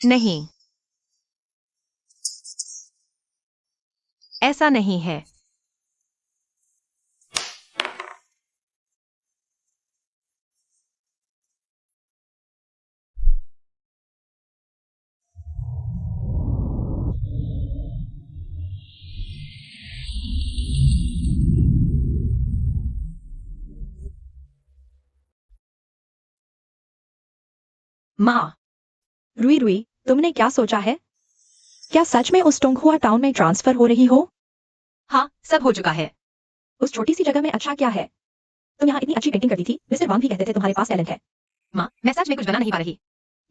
नहीं, ऐसा नहीं है। माँ, रुई रुई, तुमने क्या सोचा है? क्या सच में उस टोंगहुआ टाउन में ट्रांसफर हो रही हो? हाँ, सब हो चुका है। उस छोटी सी जगह में अच्छा क्या है? तुम यहाँ इतनी अच्छी पेंटिंग करती थी, मिस्टर वांग भी कहते थे तुम्हारे पास टैलेंट है। माँ, मैं सच में कुछ बना नहीं पा रही।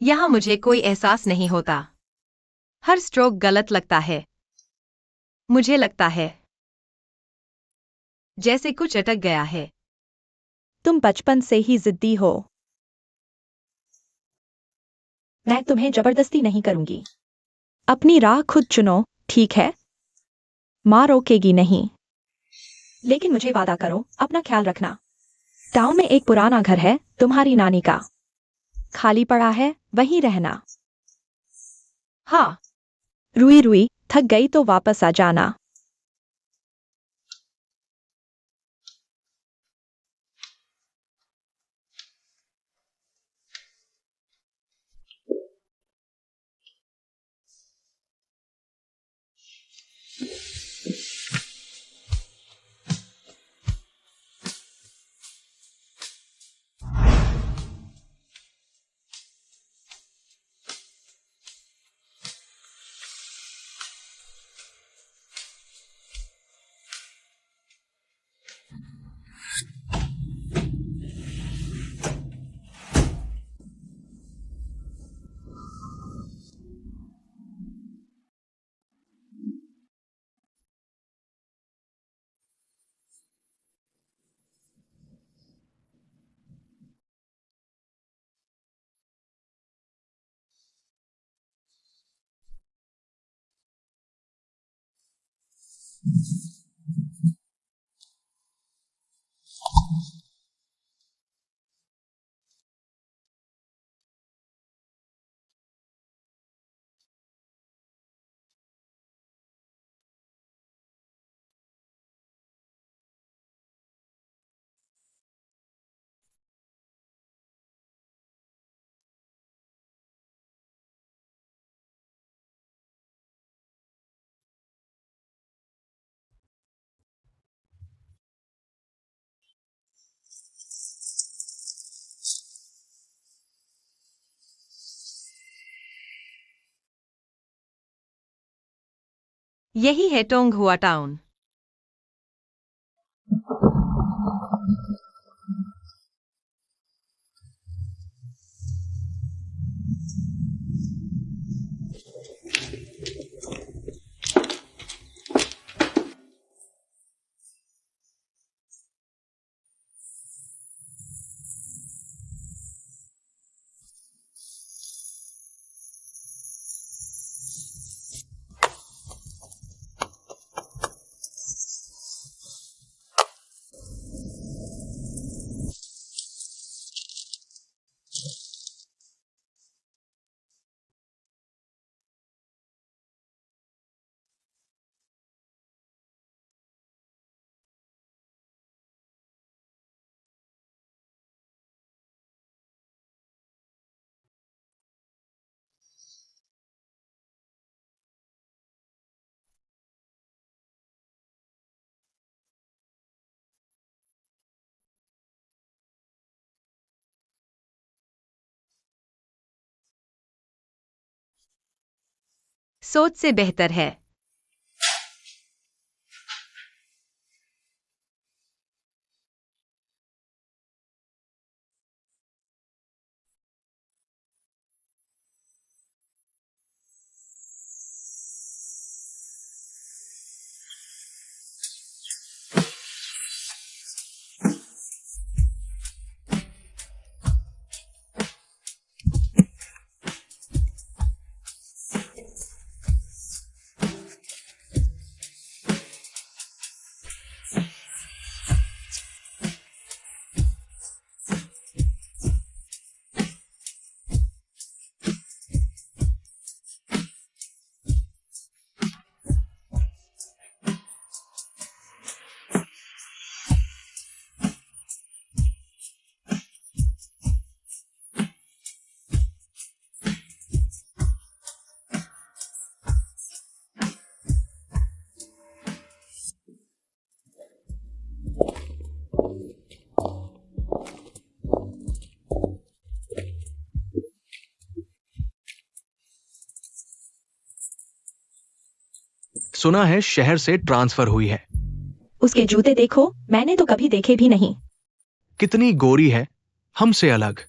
यहाँ मुझे कोई एहसास नहीं होता। हर स्ट्रोक गलत लगता है। मुझे लगता है जैसे कुछ अटक गया है। तुम बचपन से ही जिद्दी हो। मैं तुम्हें जबरदस्ती नहीं करूंगी। अपनी राह खुद चुनो, ठीक है? माँ रोकेगी नहीं। लेकिन मुझे वादा करो, अपना ख्याल रखना। टाउन में एक पुराना घर है, तुम्हारी नानी का। खाली पड़ा है, वहीं रहना। हाँ, रुई रुई, थक गई तो वापस आ जाना। यही है टोंगहुआ टाउन। सोच से बेहतर है। सुना है शहर से ट्रांसफर हुई है। उसके जूते देखो, मैंने तो कभी देखे भी नहीं। कितनी गोरी है, हमसे अलग।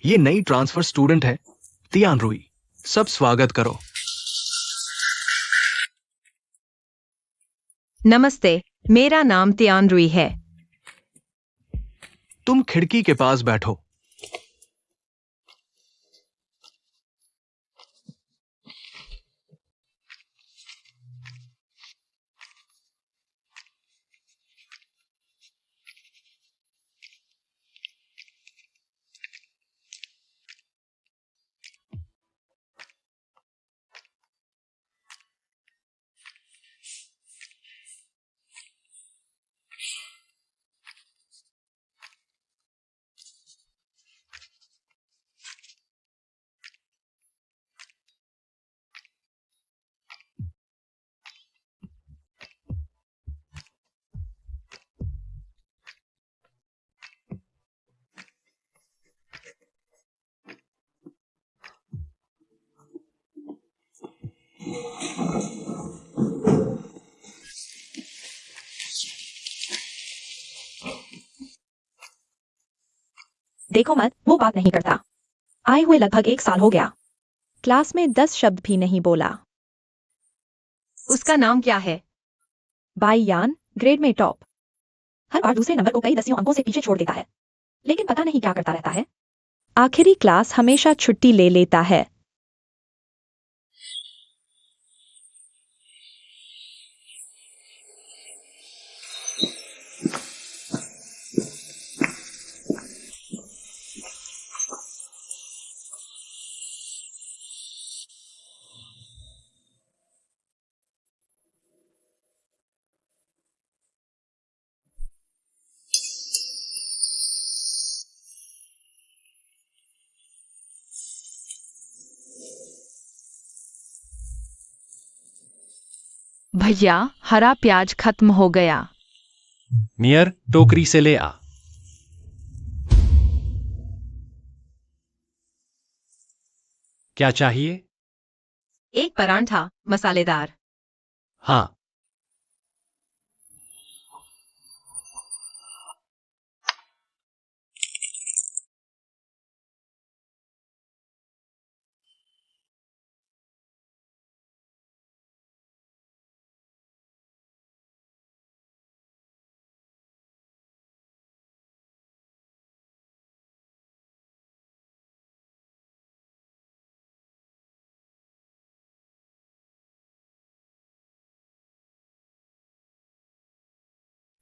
ये नई ट्रांसफर स्टूडेंट है, तियान रुई। सब स्वागत करो। नमस्ते, मेरा नाम तियान रुई है। तुम खिड़की के पास बैठो। देखो मत, वो बात नहीं करता। आए हुए लगभग 1 साल हो गया। क्लास में 10 शब्द भी नहीं बोला। उसका नाम क्या है? बाई यान, ग्रेड में टॉप। हर बार दूसरे नंबर को कई दसियों अंकों से पीछे छोड़ देता है, लेकिन पता नहीं क्या करता रहता है। आखिरी क्लास हमेशा छुट्टी ले लेता है। भैया, हरा प्याज खत्म हो गया। मियर, टोकरी से ले आ। क्या चाहिए? एक परांठा, मसालेदार। हाँ।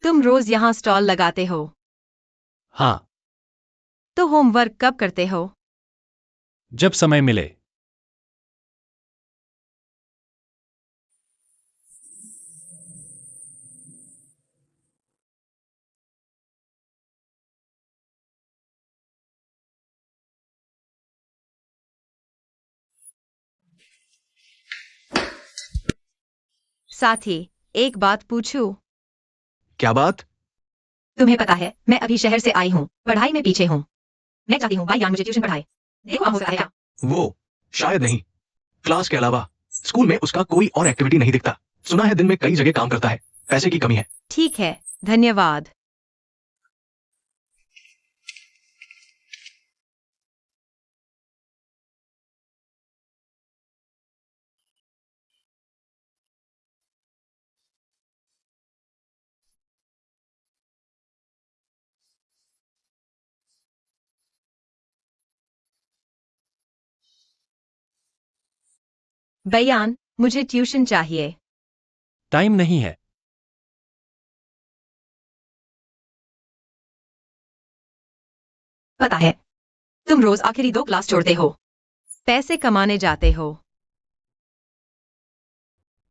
तुम रोज यहाँ स्टॉल लगाते हो, हाँ, तो होमवर्क कब करते हो? जब समय मिले। साथी, एक बात पूछूं? क्या बात? तुम्हें पता है, मैं अभी शहर से आई हूँ, पढ़ाई में पीछे हूँ। मैं चाहती हूँ भाई यान मुझे ट्यूशन पढ़ाए। देखो काम हो सकता है क्या? वो शायद नहीं। क्लास के अलावा स्कूल में उसका कोई और एक्टिविटी नहीं दिखता। सुना है दिन में कई जगह काम करता है। पैसे की कमी है। ठीक है, धन्यवाद। बयान, मुझे ट्यूशन चाहिए। टाइम नहीं है। पता है, तुम रोज आखिरी 2 क्लास छोड़ते हो। पैसे कमाने जाते हो।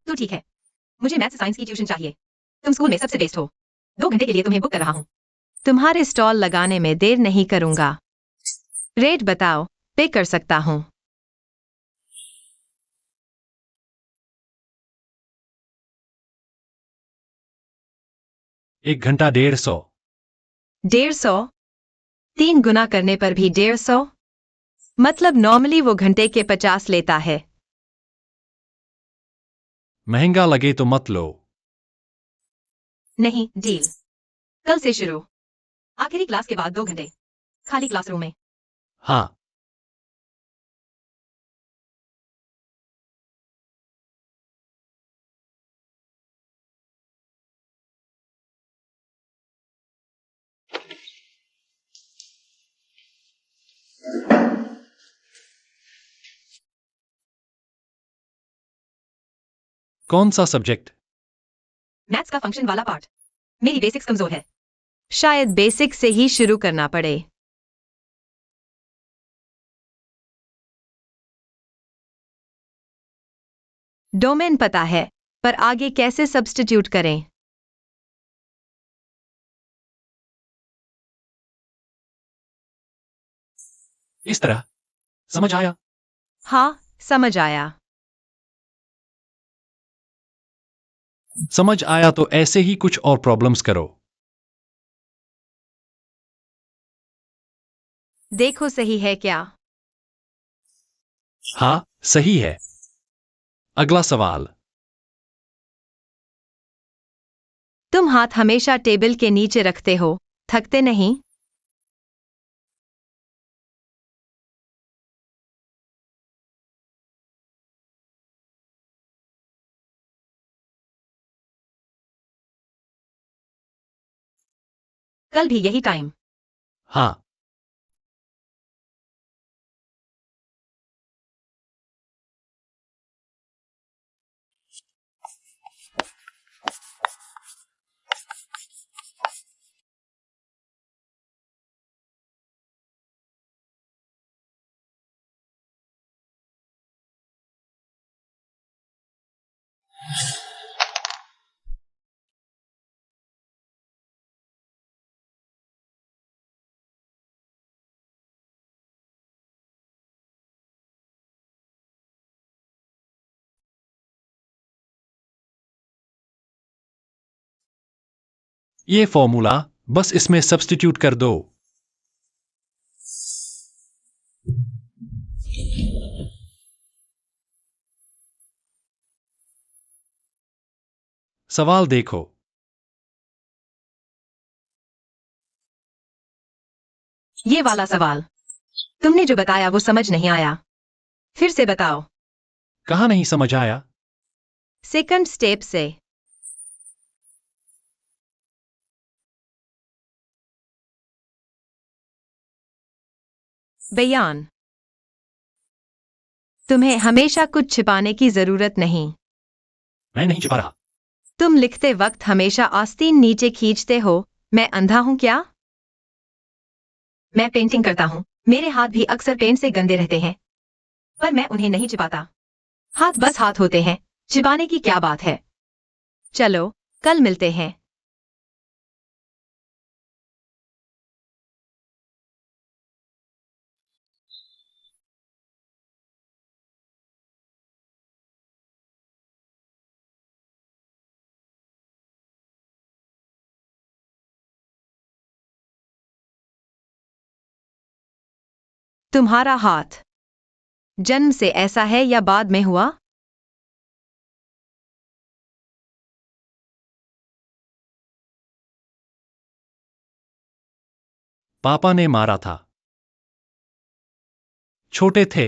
तो ठीक है, मुझे मैथ्स साइंस की ट्यूशन चाहिए। तुम स्कूल में सबसे बेस्ट हो। 2 घंटे के लिए तुम्हें बुक कर रहा हूँ। तुम्हारे स्टॉल लगाने में देर नहीं करूंगा। रेट बताओ, पे कर सकता हूँ। 1 घंटा 150। 150? 3 गुना करने पर भी 150? मतलब नॉर्मली वो घंटे के 50 लेता है। महंगा लगे तो मत लो। नहीं, डील। कल से शुरू। आखिरी क्लास के बाद 2 घंटे। खाली क्लासरूम में। हाँ। कौन सा सब्जेक्ट? मैथ्स का फंक्शन वाला पार्ट। मेरी बेसिक्स कमजोर है। शायद बेसिक से ही शुरू करना पड़े। डोमेन पता है, पर आगे कैसे सब्स्टिट्यूट करें? इस तरह। समझ आया? हाँ, समझ आया। समझ आया तो ऐसे ही कुछ और प्रॉब्लम्स करो। देखो सही है क्या? हाँ, सही है। अगला सवाल। तुम हाथ हमेशा टेबल के नीचे रखते हो, थकते नहीं? कल भी यही टाइम? हाँ। ये फॉर्मूला बस इसमें सब्स्टिट्यूट कर दो। सवाल देखो। ये वाला सवाल। तुमने जो बताया वो समझ नहीं आया। फिर से बताओ। कहाँ नहीं समझ आया? सेकंड स्टेप से। बयान। तुम्हें हमेशा कुछ छिपाने की जरूरत नहीं। मैं नहीं छिपा रहा। तुम लिखते वक्त हमेशा आस्तीन नीचे खींचते हो। मैं अंधा हूं क्या? मैं पेंटिंग करता हूं। मेरे हाथ भी अक्सर पेंट से गंदे रहते हैं, पर मैं उन्हें नहीं छिपाता। हाथ बस हाथ होते हैं। छिपाने की क्या बात है? चलो, कल मिलते हैं। तुम्हारा हाथ जन्म से ऐसा है या बाद में हुआ? पापा ने मारा था। छोटे थे।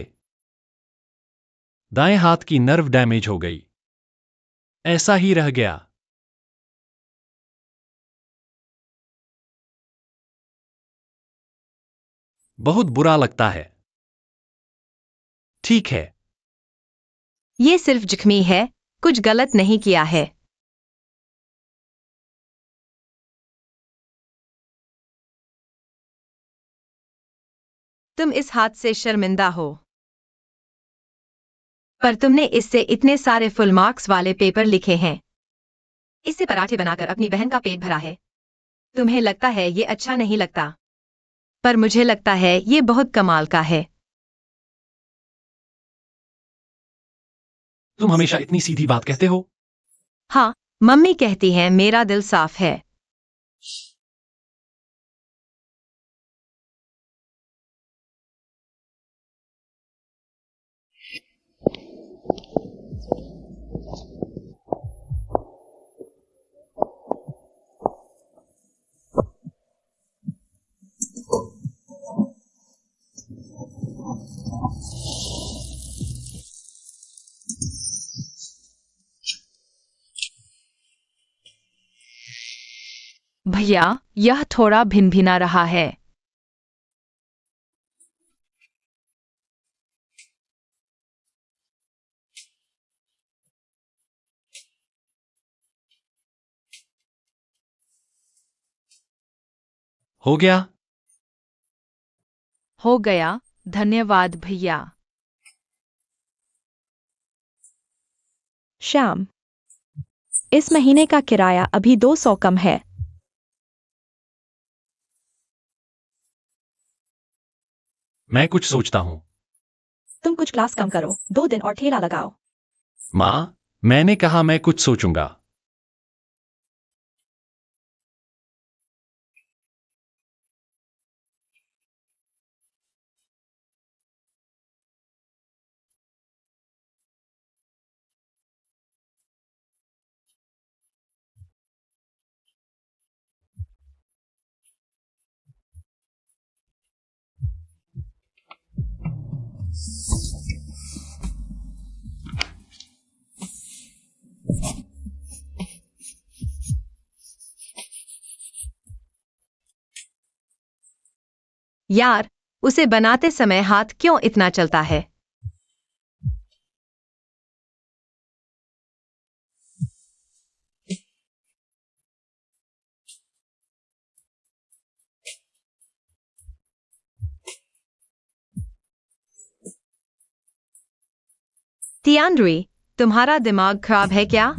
दाएं हाथ की नर्व डैमेज हो गई। ऐसा ही रह गया। बहुत बुरा लगता है। ठीक है। ये सिर्फ जख्मी है, कुछ गलत नहीं किया है। तुम इस हाथ से शर्मिंदा हो, पर तुमने इससे इतने सारे फुल मार्क्स वाले पेपर लिखे हैं। इससे पराठे बनाकर अपनी बहन का पेट भरा है। तुम्हें लगता है ये अच्छा नहीं लगता, पर मुझे लगता है ये बहुत कमाल का है। तुम हमेशा इतनी सीधी बात कहते हो। हाँ, मम्मी कहती है मेरा दिल साफ है। भैया, यह थोड़ा भिनभिना रहा है। हो गया? हो गया, धन्यवाद भैया। श्याम, इस महीने का किराया अभी 200 कम है। मैं कुछ सोचता हूँ। तुम कुछ क्लास कम करो, 2 दिन और ठेला लगाओ। माँ, मैंने कहा मैं कुछ सोचूंगा। यार, उसे बनाते समय हाथ क्यों इतना चलता है? तियान्ड्री, तुम्हारा दिमाग खराब है क्या?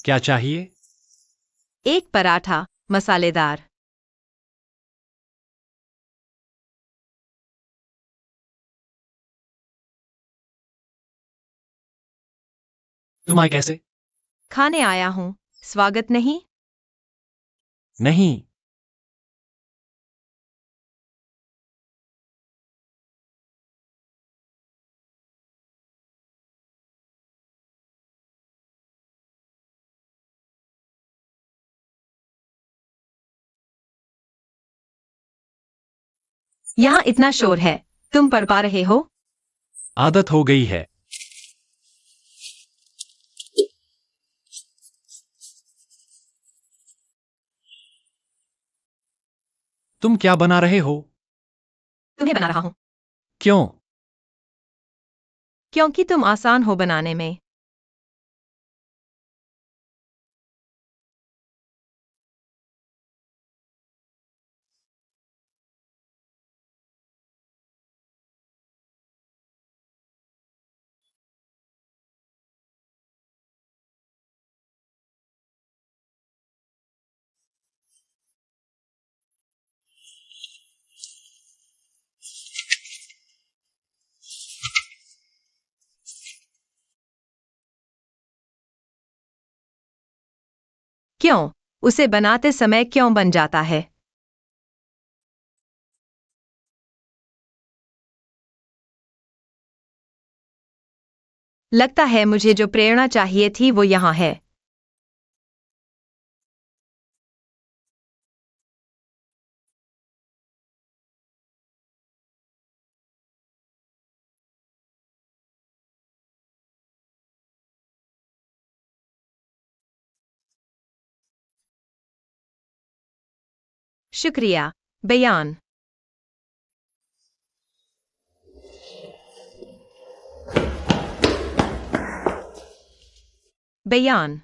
क्या चाहिए? एक पराठा, मसालेदार। तुम आए कैसे? खाने आया हूँ, स्वागत नहीं? नहीं। यहाँ इतना शोर है, तुम पढ़ पा रहे हो? आदत हो गई है। तुम क्या बना रहे हो? तुम्हें बना रहा हूँ। क्यों? क्योंकि तुम आसान हो बनाने में। क्यों? उसे बनाते समय क्यों बन जाता है? लगता है मुझे जो प्रेरणा चाहिए थी वो यहाँ है। शुक्रिया। बयान। बयान।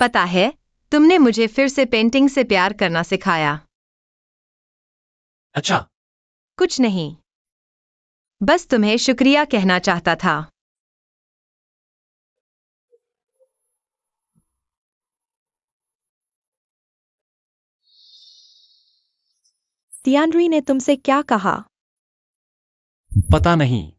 पता है, तुमने मुझे फिर से पेंटिंग से प्यार करना सिखाया। अच्छा। कुछ नहीं, बस तुम्हें शुक्रिया कहना चाहता था। तियानरी ने तुमसे क्या कहा? पता नहीं।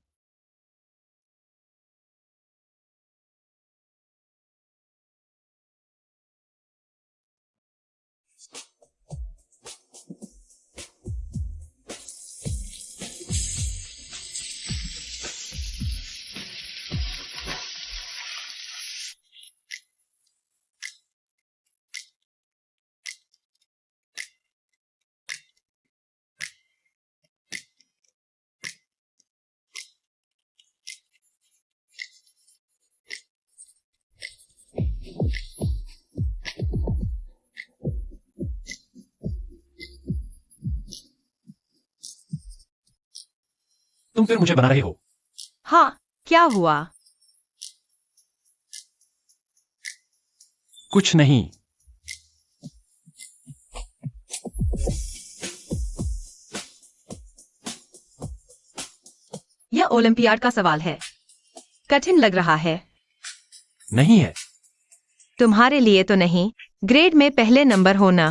तुम फिर मुझे बना रहे हो? हाँ, क्या हुआ? कुछ नहीं। यह ओलंपियाड का सवाल है। कठिन लग रहा है। नहीं है। तुम्हारे लिए तो नहीं, ग्रेड में पहले नंबर होना।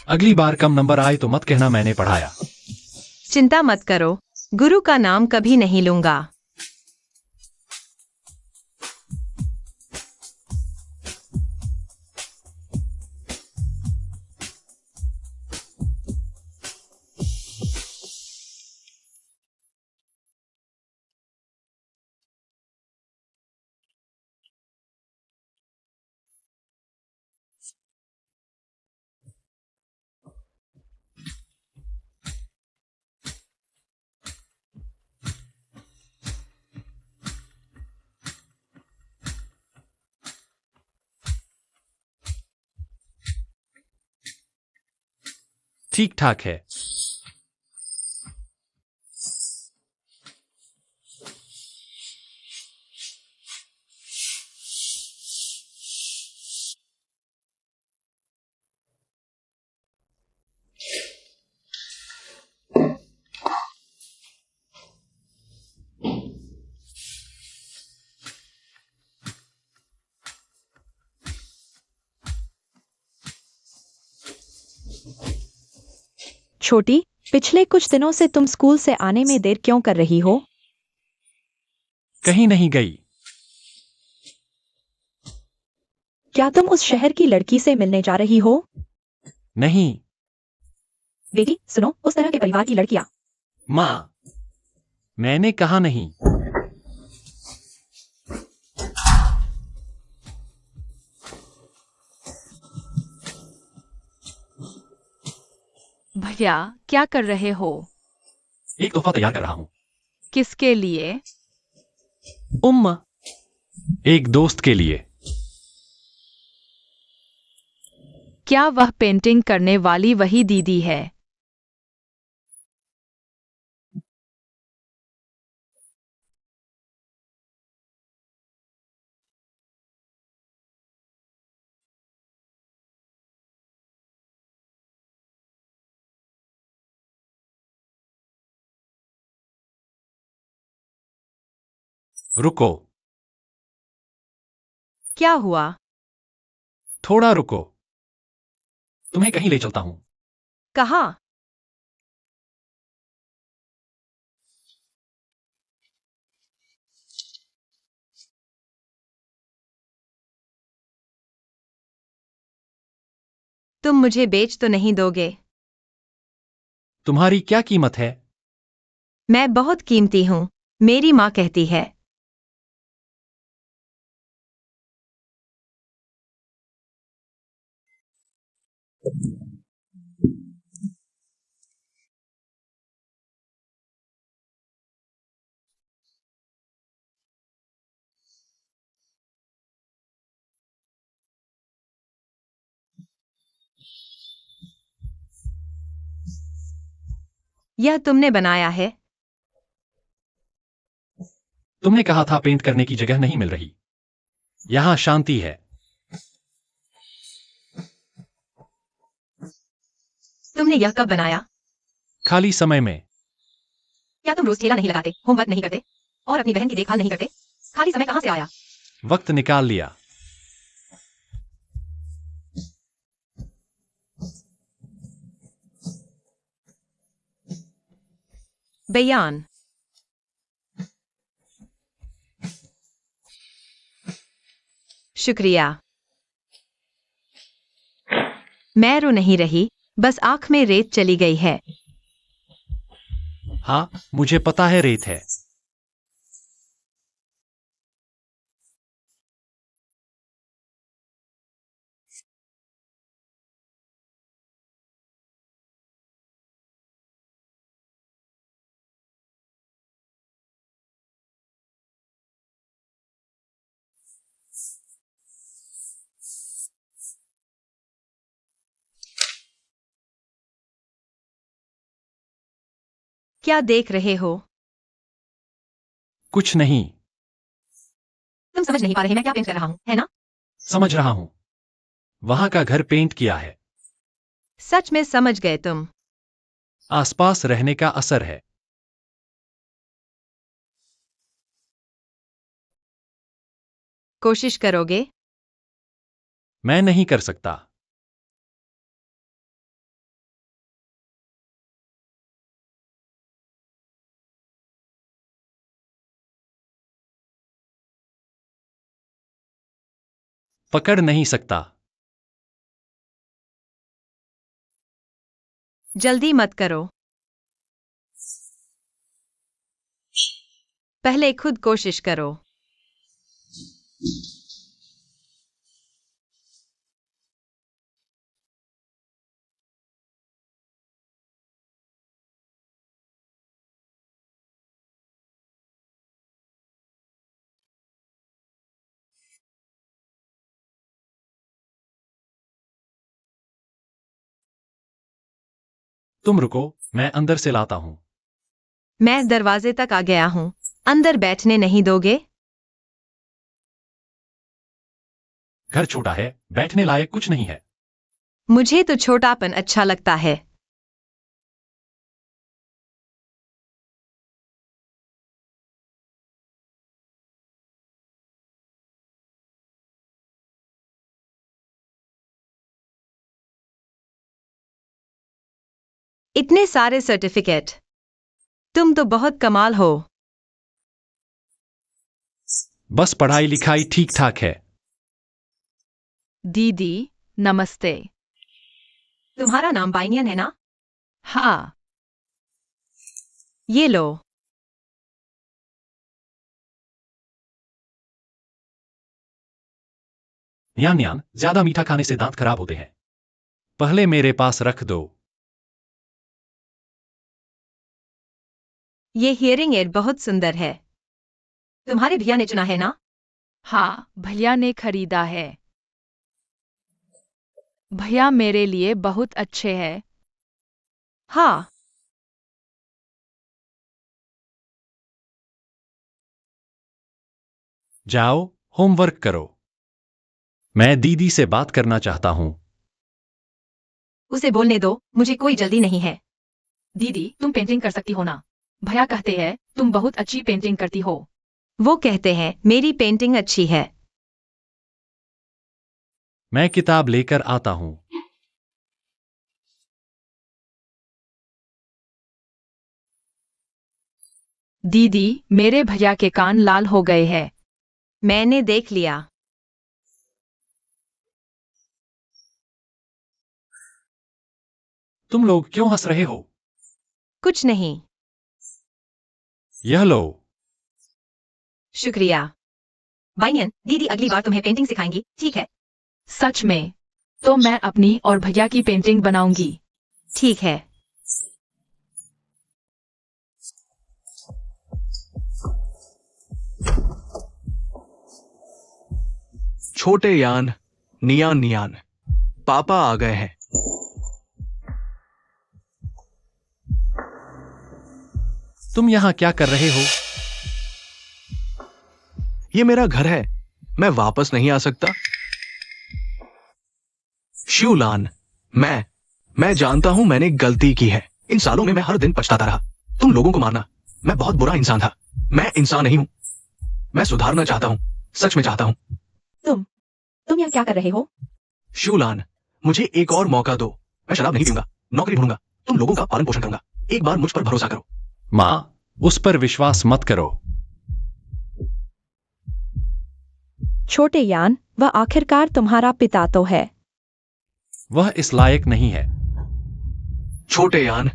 अगली बार कम नंबर आए तो मत कहना मैंने पढ़ाया। चिंता मत करो, गुरु का नाम कभी नहीं लूंगा। ठीक ठाक है। छोटी, पिछले कुछ दिनों से तुम स्कूल से आने में देर क्यों कर रही हो? कहीं नहीं गई। क्या तुम उस शहर की लड़की से मिलने जा रही हो? नहीं। बेटी सुनो, उस तरह के परिवार की लड़कियां। माँ, मैंने कहा नहीं। भैया, क्या कर रहे हो? एक तोहफा तैयार कर रहा हूँ। किसके लिए? उम्मा, एक दोस्त के लिए। क्या वह पेंटिंग करने वाली वही दीदी है? रुको। क्या हुआ? थोड़ा रुको। तुम्हें कहीं ले चलता हूँ। कहाँ? तुम मुझे बेच तो नहीं दोगे? तुम्हारी क्या कीमत है? मैं बहुत कीमती हूँ, मेरी माँ कहती है। यह तुमने बनाया है? तुमने कहा था पेंट करने की जगह नहीं मिल रही। यहां शांति है। तुमने यह कब बनाया? खाली समय में। क्या तुम रोज ठेला नहीं लगाते, होमवर्क नहीं करते और अपनी बहन की देखभाल नहीं करते? खाली समय कहाँ से आया? वक्त निकाल लिया। बयान। शुक्रिया। मैं रो नहीं रही, बस आंख में रेत चली गई है। हाँ, मुझे पता है रेत है। क्या देख रहे हो? कुछ नहीं। तुम समझ नहीं पा रहे मैं क्या पेंट कर रहा हूँ, है ना? समझ रहा हूं। वहां का घर पेंट किया है। सच में समझ गए तुम। आसपास रहने का असर है। कोशिश करोगे? मैं नहीं कर सकता। पकड़ नहीं सकता। जल्दी मत करो। पहले खुद कोशिश करो। तुम रुको, मैं अंदर से लाता हूं। मैं दरवाजे तक आ गया हूँ। अंदर बैठने नहीं दोगे? घर छोटा है, बैठने लायक कुछ नहीं है। मुझे तो छोटापन अच्छा लगता है। इतने सारे सर्टिफिकेट। तुम तो बहुत कमाल हो। बस पढ़ाई लिखाई ठीक ठाक है। दीदी, नमस्ते। तुम्हारा नाम बाइनियन है ना? हाँ। ये लो। न्यान न्यान, ज्यादा मीठा खाने से दांत खराब होते हैं। पहले मेरे पास रख दो। ये हियरिंग एड बहुत सुंदर है। तुम्हारे भैया ने चुना है ना? हाँ, भैया ने खरीदा है। भैया मेरे लिए बहुत अच्छे हैं। हाँ। जाओ, होमवर्क करो। मैं दीदी से बात करना चाहता हूं। उसे बोलने दो, मुझे कोई जल्दी नहीं है। दीदी, तुम पेंटिंग कर सकती हो ना? भैया कहते हैं तुम बहुत अच्छी पेंटिंग करती हो। वो कहते हैं मेरी पेंटिंग अच्छी है। मैं किताब लेकर आता हूं। दीदी, मेरे भैया के कान लाल हो गए हैं। मैंने देख लिया। तुम लोग क्यों हंस रहे हो? कुछ नहीं। यह लो। शुक्रिया। बाइनियन, दीदी अगली बार तुम्हें पेंटिंग सिखाएंगी, ठीक है? सच में? तो मैं अपनी और भैया की पेंटिंग बनाऊंगी। ठीक है। छोटे यान, नियान नियान, पापा आ गए हैं। तुम यहाँ क्या कर रहे हो? ये मेरा घर है, मैं वापस नहीं आ सकता। शिवलान, मैं जानता हूं मैंने गलती की है। इन सालों में मैं हर दिन पछताता रहा। तुम लोगों को मारना, मैं बहुत बुरा इंसान था। मैं इंसान नहीं हूं। मैं सुधारना चाहता हूं, सच में चाहता हूं। तुम यहाँ क्या कर रहे हो? शिवलान, मुझे एक और मौका दो। मैं शराब नहीं पीऊंगा, नौकरी ढूंढूंगा, तुम लोगों का पालन पोषण करूंगा। एक बार मुझ पर भरोसा करो। माँ, उस पर विश्वास मत करो। छोटे यान, वह आखिरकार तुम्हारा पिता तो है। वह इस लायक नहीं है। छोटे यान,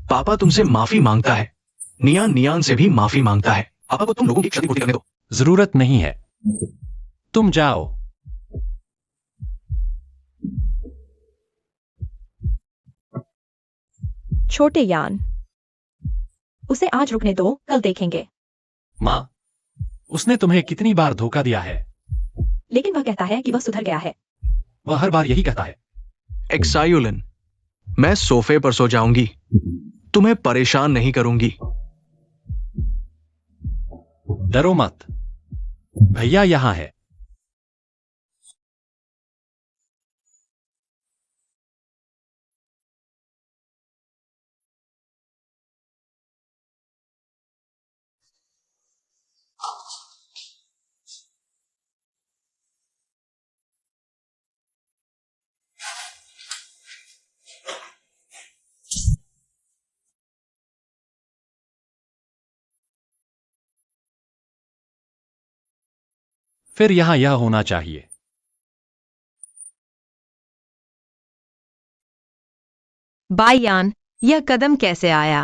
पापा तुमसे माफी मांगता है। नियान नियान से भी माफी मांगता है। पापा को तुम लोगों की क्षतिपूर्ति करने दो। जरूरत नहीं है। तुम जाओ। छोटे यान, उसे आज रुकने दो, कल देखेंगे। माँ, उसने तुम्हें कितनी बार धोखा दिया है? लेकिन वह कहता है कि वह सुधर गया है। वह हर बार यही कहता है। एक्सायुलिन, मैं सोफे पर सो जाऊंगी। तुम्हें परेशान नहीं करूंगी। डरो मत, भैया यहाँ है। फिर यहाँ यह होना चाहिए। बायान, यह कदम कैसे आया?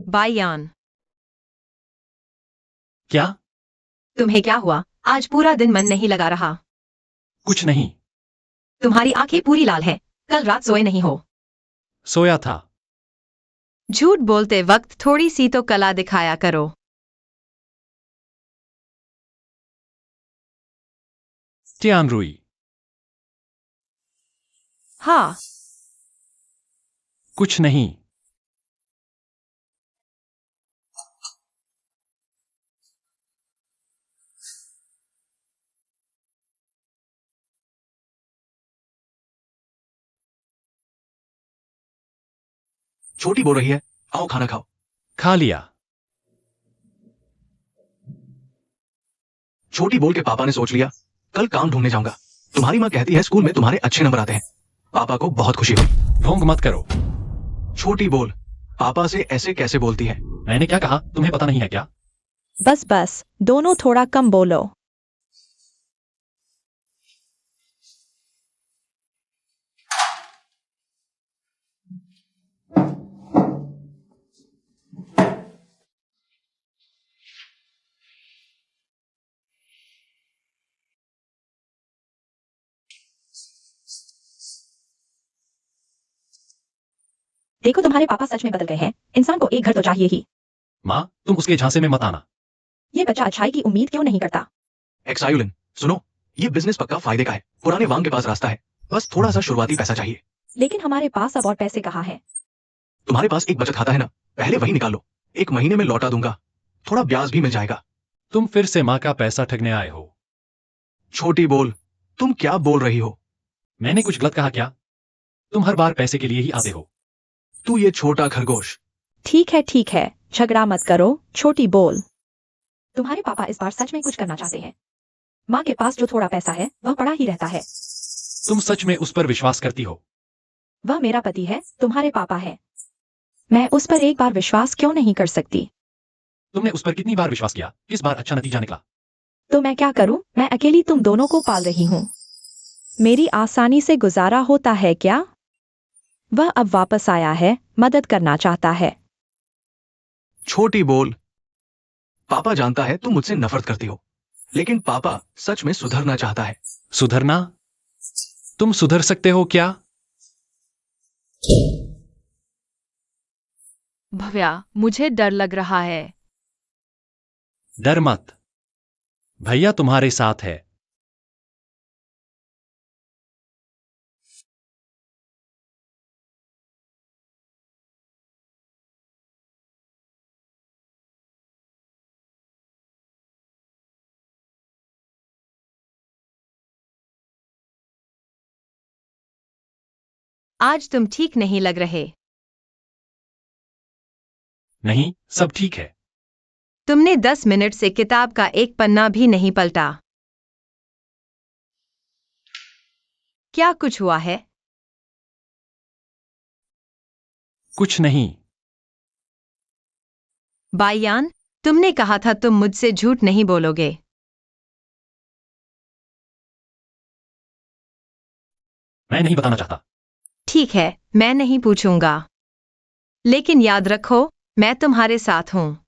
बायान, क्या? तुम्हें क्या हुआ? आज पूरा दिन मन नहीं लगा रहा। कुछ नहीं। तुम्हारी आंखें पूरी लाल है। कल रात सोए नहीं हो। सोया था। झूठ बोलते वक्त थोड़ी सी तो कला दिखाया करो। टियानरुई। हाँ, कुछ नहीं। छोटी बोल रही है, आओ खाना खाओ। खा लिया। छोटी बोल के पापा ने सोच लिया, कल काम ढूंढने जाऊंगा। तुम्हारी माँ कहती है स्कूल में तुम्हारे अच्छे नंबर आते हैं। पापा को बहुत खुशी हुई। ढोंग मत करो। छोटी बोल, पापा से ऐसे कैसे बोलती है? मैंने क्या कहा, तुम्हें पता नहीं है क्या? बस, दोनों थोड़ा कम बोलो। देखो, तुम्हारे पापा सच में बदल गए हैं। इंसान को एक घर तो चाहिए ही। माँ, तुम उसके झांसे में मत आना। ये बच्चा अच्छाई की उम्मीद क्यों नहीं करता? एक्सायुलिन, सुनो, ये बिजनेस पक्का फायदे का है। पुराने वांग के पास रास्ता है, बस थोड़ा सा शुरुआती पैसा चाहिए। लेकिन हमारे पास अब और पैसे कहाँ हैं? तुम्हारे पास एक बचत खाता है ना, पहले वही निकालो। 1 महीने में लौटा दूंगा, थोड़ा ब्याज भी मिल जाएगा। तुम फिर से माँ का पैसा ठगने आए हो। छोटी बोल, तुम क्या बोल रही हो? मैंने कुछ गलत कहा क्या? तुम हर बार पैसे के लिए ही आते हो। तू ये छोटा खरगोश। ठीक है, झगड़ा मत करो। छोटी बोल, तुम्हारे पापा इस बार सच में कुछ करना चाहते हैं। माँ के पास जो थोड़ा पैसा है वह पड़ा ही रहता है। तुम सच में उस पर विश्वास करती हो? वह मेरा पति है, तुम्हारे पापा है। मैं उस पर एक बार विश्वास क्यों नहीं कर सकती? तुमने उस पर कितनी बार विश्वास किया? किस बार अच्छा नतीजा निकला? तो मैं क्या करूं? मैं अकेली तुम दोनों को पाल रही हूं। मेरी आसानी से गुजारा होता है क्या? वह अब वापस आया है, मदद करना चाहता है। छोटी बोल, पापा जानता है तुम मुझसे नफरत करती हो, लेकिन पापा सच में सुधरना चाहता है। सुधरना? तुम सुधर सकते हो क्या? भव्या, मुझे डर लग रहा है। डर मत, भैया तुम्हारे साथ है। आज तुम ठीक नहीं लग रहे। नहीं, सब ठीक है। तुमने 10 मिनट से किताब का एक पन्ना भी नहीं पलटा। क्या कुछ हुआ है? कुछ नहीं। बायान, तुमने कहा था तुम मुझसे झूठ नहीं बोलोगे। मैं नहीं बताना चाहता। ठीक है, मैं नहीं पूछूंगा। लेकिन याद रखो, मैं तुम्हारे साथ हूं।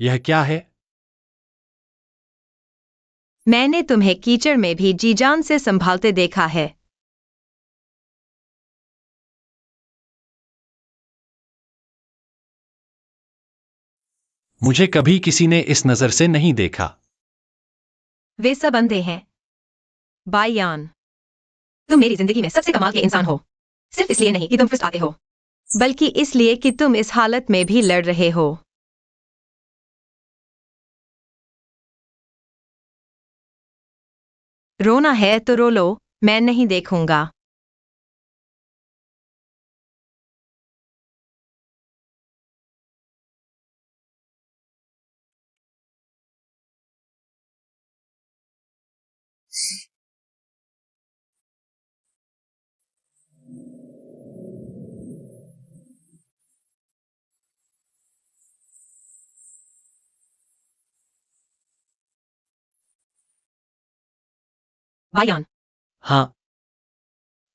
यह क्या है? मैंने तुम्हें कीचड़ में भी जी जान से संभालते देखा है। मुझे कभी किसी ने इस नजर से नहीं देखा। वे सब अंधे हैं। बायान, तुम मेरी जिंदगी में सबसे कमाल के इंसान हो। सिर्फ इसलिए नहीं कि तुम फुसलाते हो, बल्कि इसलिए कि तुम इस हालत में भी लड़ रहे हो। रोना है तो रो लो, मैं नहीं देखूंगा। बायान, हाँ।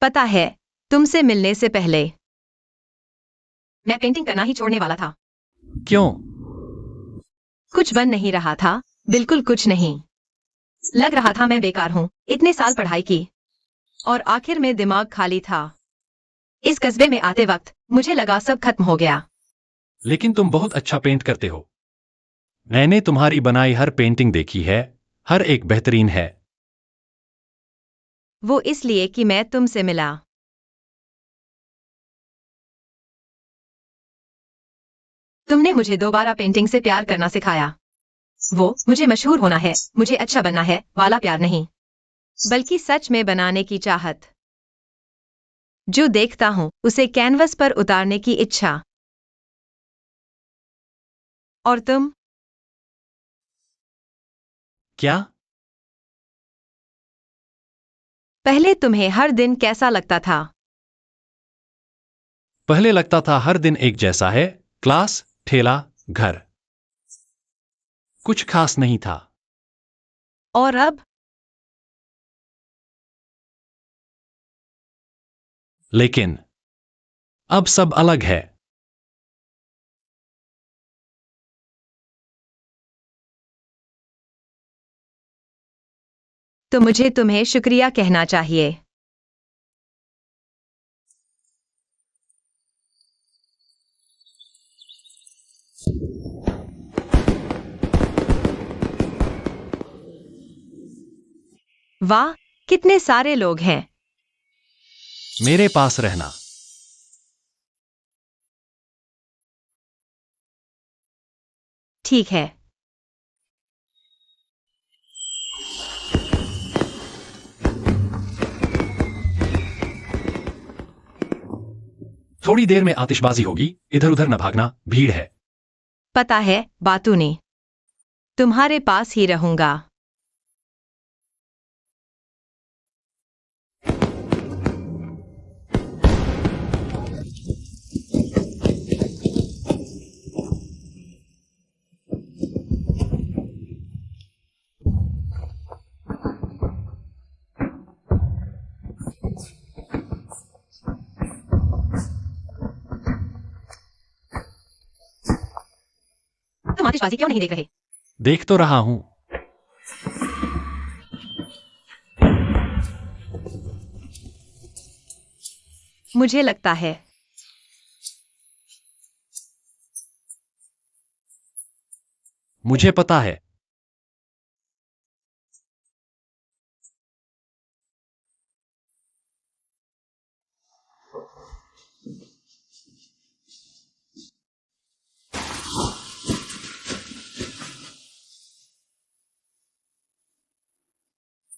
पता है, तुमसे मिलने से पहले मैं पेंटिंग करना ही छोड़ने वाला था। क्यों? कुछ बन नहीं रहा था, बिल्कुल कुछ नहीं। लग रहा था मैं बेकार हूँ, इतने साल पढ़ाई की और आखिर में दिमाग खाली था। इस कस्बे में आते वक्त मुझे लगा सब खत्म हो गया। लेकिन तुम बहुत अच्छा पेंट करते हो। मैंने तुम्हारी बनाई हर पेंटिंग देखी है। हर एक बेहतरीन है। वो इसलिए कि मैं तुमसे मिला। तुमने मुझे दोबारा पेंटिंग से प्यार करना सिखाया। वो मुझे मशहूर होना है, मुझे अच्छा बनना है वाला प्यार नहीं, बल्कि सच में बनाने की चाहत। जो देखता हूँ उसे कैनवस पर उतारने की इच्छा। और तुम? क्या? पहले तुम्हें हर दिन कैसा लगता था? पहले लगता था हर दिन एक जैसा है। क्लास, ठेला, घर। कुछ खास नहीं था। और अब? लेकिन अब सब अलग है। तो मुझे तुम्हें शुक्रिया कहना चाहिए। वाह, कितने सारे लोग हैं। मेरे पास रहना। ठीक है। थोड़ी देर में आतिशबाजी होगी। इधर उधर न भागना, भीड़ है। पता है, बातूनी। तुम्हारे पास ही रहूंगा। तुम आतिशबाजी क्यों नहीं देख रहे? देख तो रहा हूं। मुझे लगता है मुझे पता है।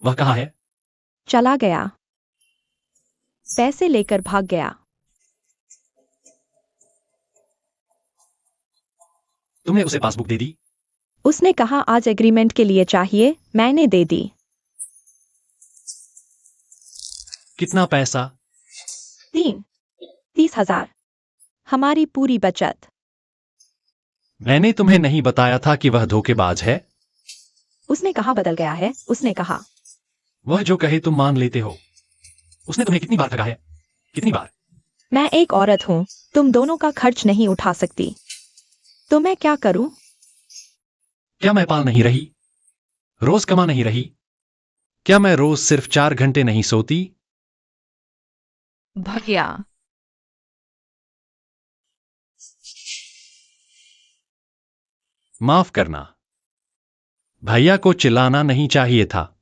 वह कहाँ है? चला गया। पैसे लेकर भाग गया। तुमने उसे पासबुक दे दी? उसने कहा आज एग्रीमेंट के लिए चाहिए, मैंने दे दी। कितना पैसा? 30,000। हमारी पूरी बचत। मैंने तुम्हें नहीं बताया था कि वह धोखेबाज है? उसने कहा बदल गया है, उसने कहा। वह जो कहे तुम मान लेते हो। उसने तुम्हें कितनी बार ठगा है? कितनी बार? मैं एक औरत हूं, तुम दोनों का खर्च नहीं उठा सकती। तो मैं क्या करूं? क्या मैं पाल नहीं रही? रोज कमा नहीं रही? क्या मैं रोज सिर्फ 4 घंटे नहीं सोती? भैया, माफ करना। भैया को चिल्लाना नहीं चाहिए था।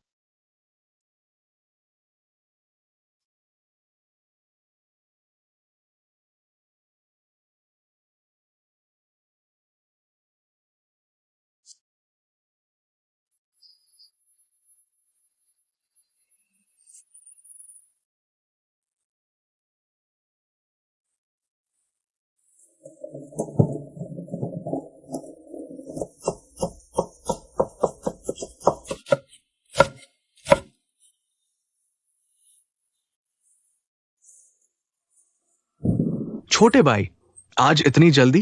छोटे भाई, आज इतनी जल्दी?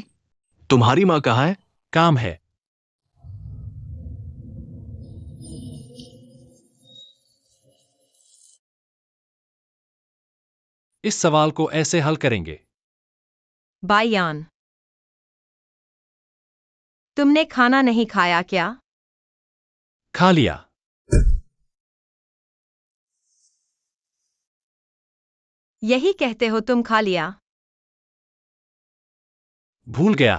तुम्हारी माँ कहाँ है? काम है। इस सवाल को ऐसे हल करेंगे। बायान, तुमने खाना नहीं खाया क्या? खा लिया। यही कहते हो तुम खा लिया? भूल गया।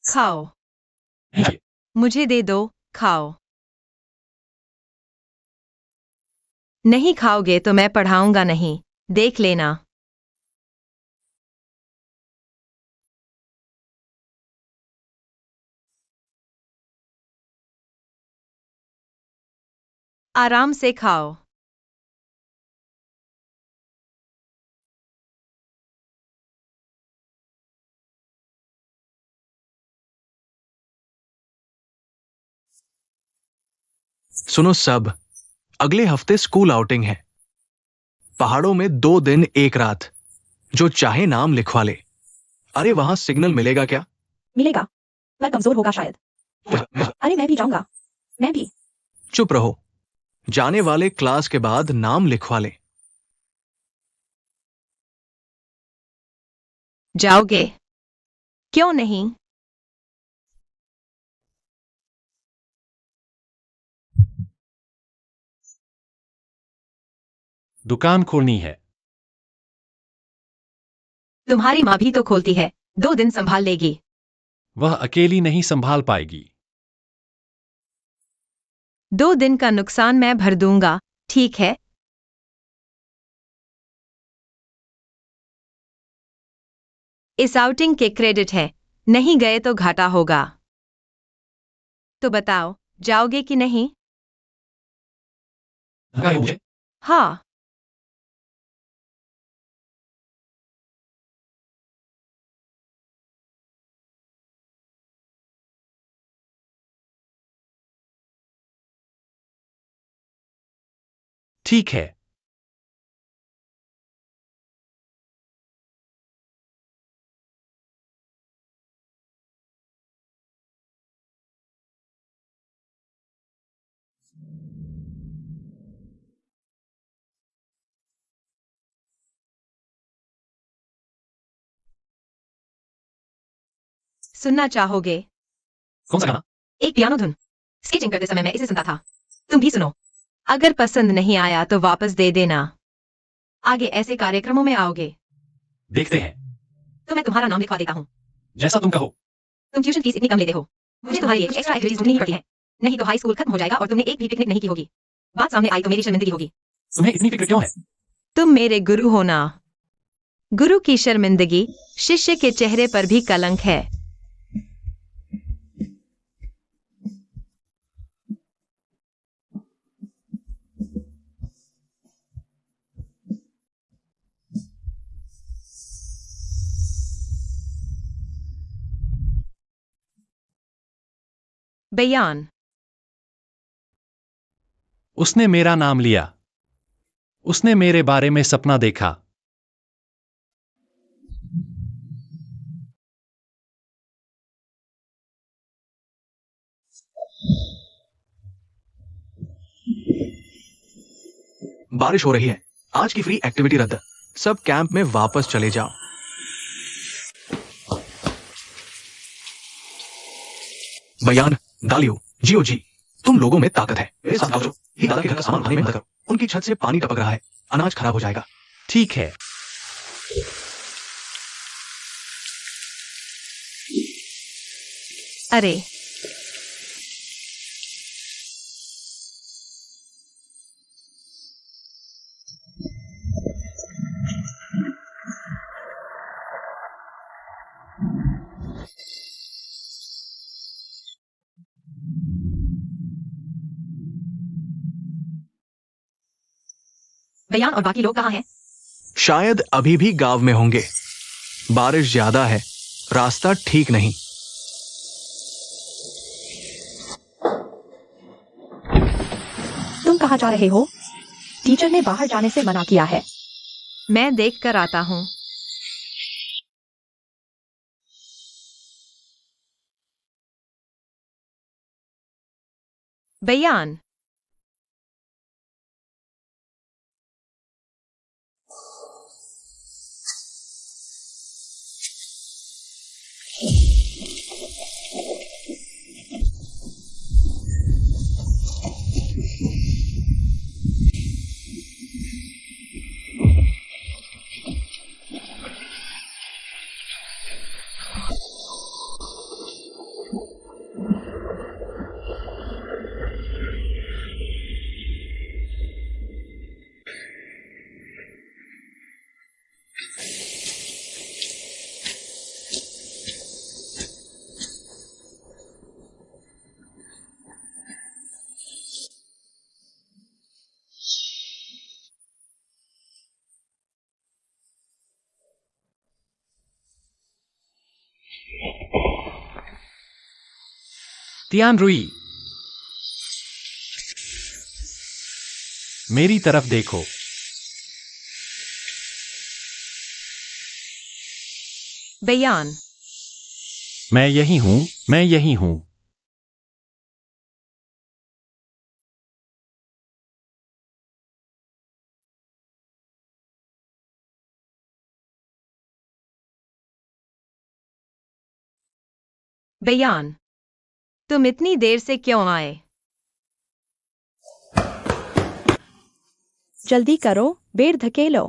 खाओ। मुझे दे दो, खाओ। नहीं खाओगे तो मैं पढ़ाऊंगा नहीं, देख लेना। आराम से खाओ। सुनो सब, अगले हफ्ते स्कूल आउटिंग है। पहाड़ों में 2 दिन 1 रात। जो चाहे नाम लिखवा ले। अरे वहां सिग्नल मिलेगा क्या? मिलेगा। मैं कमजोर होगा शायद। अरे मैं भी जाऊंगा। मैं भी। चुप रहो। जाने वाले क्लास के बाद नाम लिखवा ले। जाओगे? क्यों नहीं? दुकान खोलनी है। तुम्हारी माँ भी तो खोलती है, 2 दिन संभाल लेगी। वह अकेली नहीं संभाल पाएगी। 2 दिन का नुकसान मैं भर दूंगा, ठीक है? इस आउटिंग के क्रेडिट है, नहीं गए तो घाटा होगा। तो बताओ, जाओगे कि नहीं? धक्का है मुझे। हाँ। ठीक है। सुनना चाहोगे? कौन सा गाना? एक पियानो धुन। स्केचिंग करते समय मैं इसे सुनता था। तुम भी सुनो। अगर पसंद नहीं आया तो वापस दे देना। आगे ऐसे कार्यक्रमों में आओगे देखते हैं। तो मैं तुम्हारा नाम लिखवा देता हूँ। जैसा तुम कहो। तुम ट्यूशन फीस इतनी कम लेते हो, मुझे तुम्हारी कुछ एक्स्ट्रा एक्टिविटीज ढूंढनी ही पड़ती है। नहीं तो हाई स्कूल खत्म हो जाएगा और तुमने एक भी पिकनिक नहीं की होगी। बात सामने आई तो मेरी शर्मिंदगी होगी। तुम्हें इतनी फिक्र क्यों है? तुम मेरे गुरु हो ना। गुरु की शर्मिंदगी शिष्य के चेहरे पर भी कलंक है। बयान। उसने मेरा नाम लिया। उसने मेरे बारे में सपना देखा। बारिश हो रही है। आज की फ्री एक्टिविटी रद्द। सब कैंप में वापस चले जाओ। बयान। दालियो, जियो जी, तुम लोगों में ताकत है। मेरे साथ आओ जो ही दादा के घर का सामान उठाने में मदद करो। उनकी छत से पानी टपक रहा है। अनाज खराब हो जाएगा। ठीक है। अरे, बयान और बाकी लोग कहाँ हैं? शायद अभी भी गांव में होंगे। बारिश ज्यादा है। रास्ता ठीक नहीं। तुम कहाँ जा रहे हो? टीचर ने बाहर जाने से मना किया है। मैं देख कर आता हूँ। बयान। तियान रुई, मेरी तरफ देखो। बयान। मैं यही हूं, मैं यही हूं। बयान। तुम इतनी देर से क्यों आए? जल्दी करो, बेर धकेलो।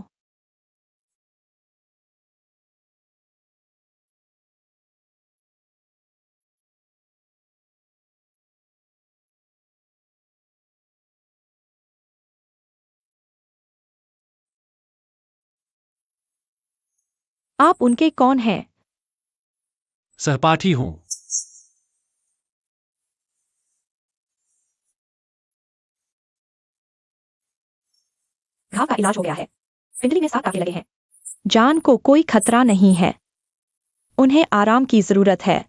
आप उनके कौन हैं? सहपाठी हूं। घाव का इलाज हो गया है। पिंडली में 7 टाके लगे हैं। जान को कोई खतरा नहीं है। उन्हें आराम की जरूरत है।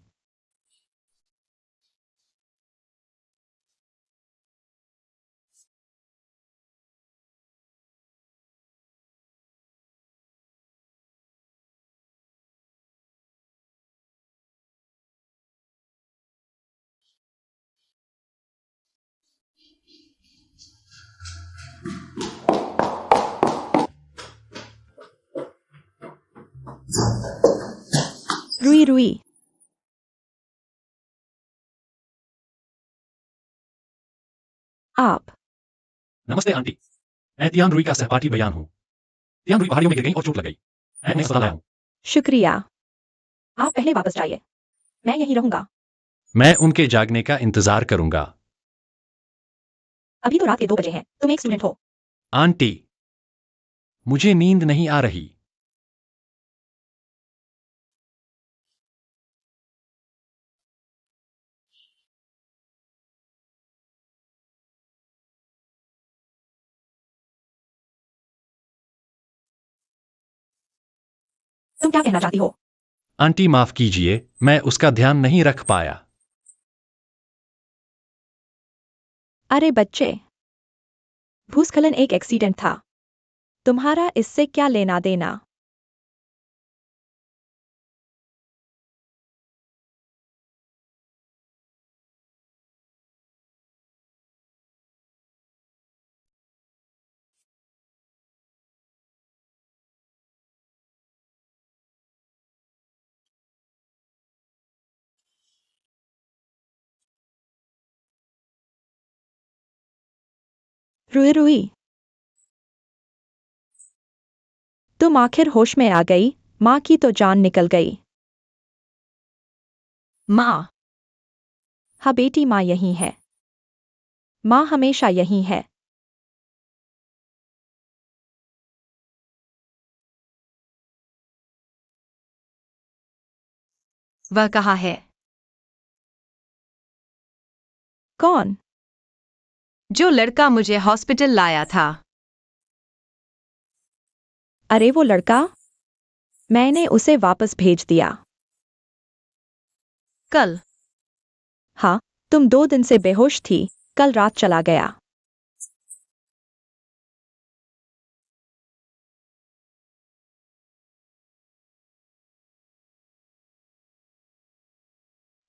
रुई रुई। आप नमस्ते आंटी। मैं तियान रुई का सहपाठी बयान हूं। तियान रुई पहाड़ियों में गिर गई और चोट लग गई। मैं उन्हें अस्पताल लाया हूं। शुक्रिया। आप पहले वापस जाइए। मैं यहीं रहूंगा। मैं उनके जागने का इंतजार करूंगा। अभी तो रात के 2 बजे हैं। तुम एक स्टूडेंट हो। आंटी, मुझे नींद नहीं आ रही। तुम क्या कहना चाहती हो? आंटी माफ कीजिए, मैं उसका ध्यान नहीं रख पाया। अरे बच्चे, भूस्खलन एक एक्सीडेंट था। तुम्हारा इससे क्या लेना देना? रुई रुई, तुम आखिर होश में आ गई। माँ की तो जान निकल गई। माँ। हाँ बेटी, माँ यही है। माँ हमेशा यही है। वह कहाँ है? कौन? जो लड़का मुझे हॉस्पिटल लाया था। अरे वो लड़का, मैंने उसे वापस भेज दिया। कल। हाँ, तुम 2 दिन से बेहोश थी, कल रात चला गया।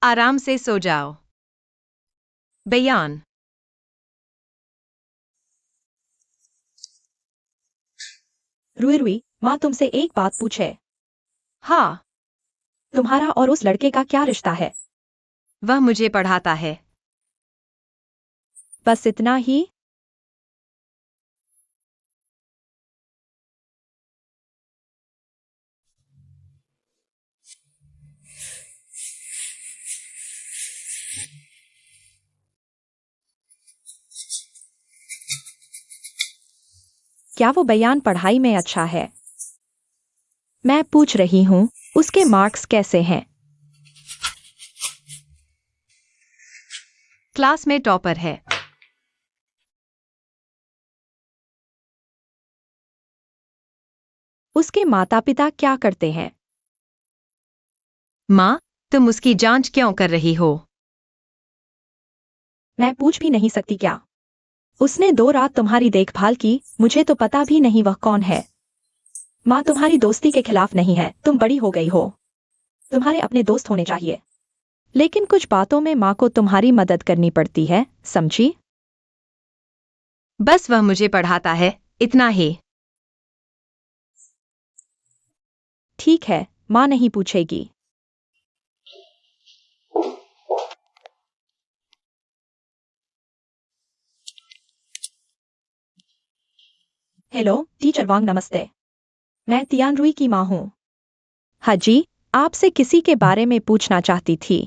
आराम से सो जाओ। बयान। रुई रुई, माँ तुमसे एक बात पूछे। हाँ। तुम्हारा और उस लड़के का क्या रिश्ता है? वह मुझे पढ़ाता है। बस इतना ही? क्या वो बयान पढ़ाई में अच्छा है? मैं पूछ रही हूँ, उसके मार्क्स कैसे हैं? क्लास में टॉपर है। उसके माता पिता क्या करते हैं? माँ, तुम उसकी जांच क्यों कर रही हो? मैं पूछ भी नहीं सकती क्या? उसने 2 रात तुम्हारी देखभाल की, मुझे तो पता भी नहीं वह कौन है। माँ तुम्हारी दोस्ती के खिलाफ नहीं है, तुम बड़ी हो गई हो। तुम्हारे अपने दोस्त होने चाहिए। लेकिन कुछ बातों में माँ को तुम्हारी मदद करनी पड़ती है, समझी? बस वह मुझे पढ़ाता है, इतना ही। ठीक है, माँ नहीं पूछेगी। हेलो टीचर वांग, नमस्ते। मैं तियान रुई की माँ हूँ। हाँ जी, आपसे किसी के बारे में पूछना चाहती थी।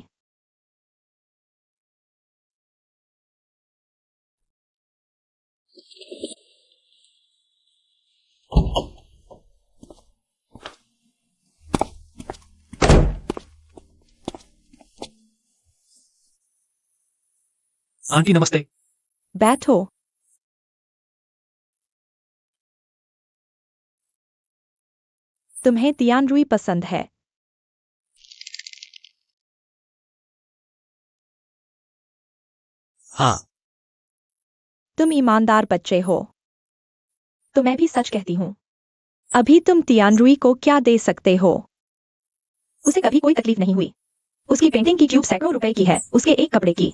आंटी नमस्ते। बैठो। तुम्हें तियान रुई पसंद है? हाँ। तुम ईमानदार बच्चे हो। तो मैं भी सच कहती हूँ। अभी तुम तियान रुई को क्या दे सकते हो? उसे कभी कोई तकलीफ नहीं हुई। उसकी पेंटिंग की ट्यूब सैकड़ों रुपए की है, उसके एक कपड़े की।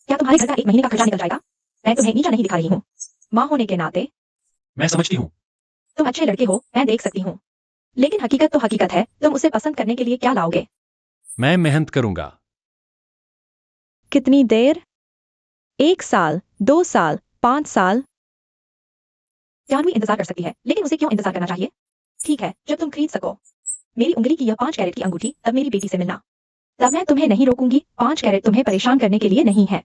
क्या तुम्हारे घर का 1 महीने का खर्चा निकल जाएगा? मैं तुम्हें नीचा नहीं दिखा रही हूँ। माँ होने के नाते मैं समझती हूँ। तुम अच्छे लड़के हो, मैं देख सकती हूँ। लेकिन हकीकत तो हकीकत है, तुम उसे पसंद करने के लिए क्या लाओगे? मैं मेहनत करूंगा। कितनी देर? 1 साल, 2 साल, 5 साल? जानवी इंतजार कर सकती है, लेकिन उसे क्यों इंतजार करना चाहिए? ठीक है, जब तुम खरीद सको। मेरी उंगली की यह 5 कैरेट की अंगूठी तब मेरी बेटी से मिलना। तब मैं तुम्हें नहीं रोकूंगी। 5 कैरेट तुम्हें परेशान करने के लिए नहीं है,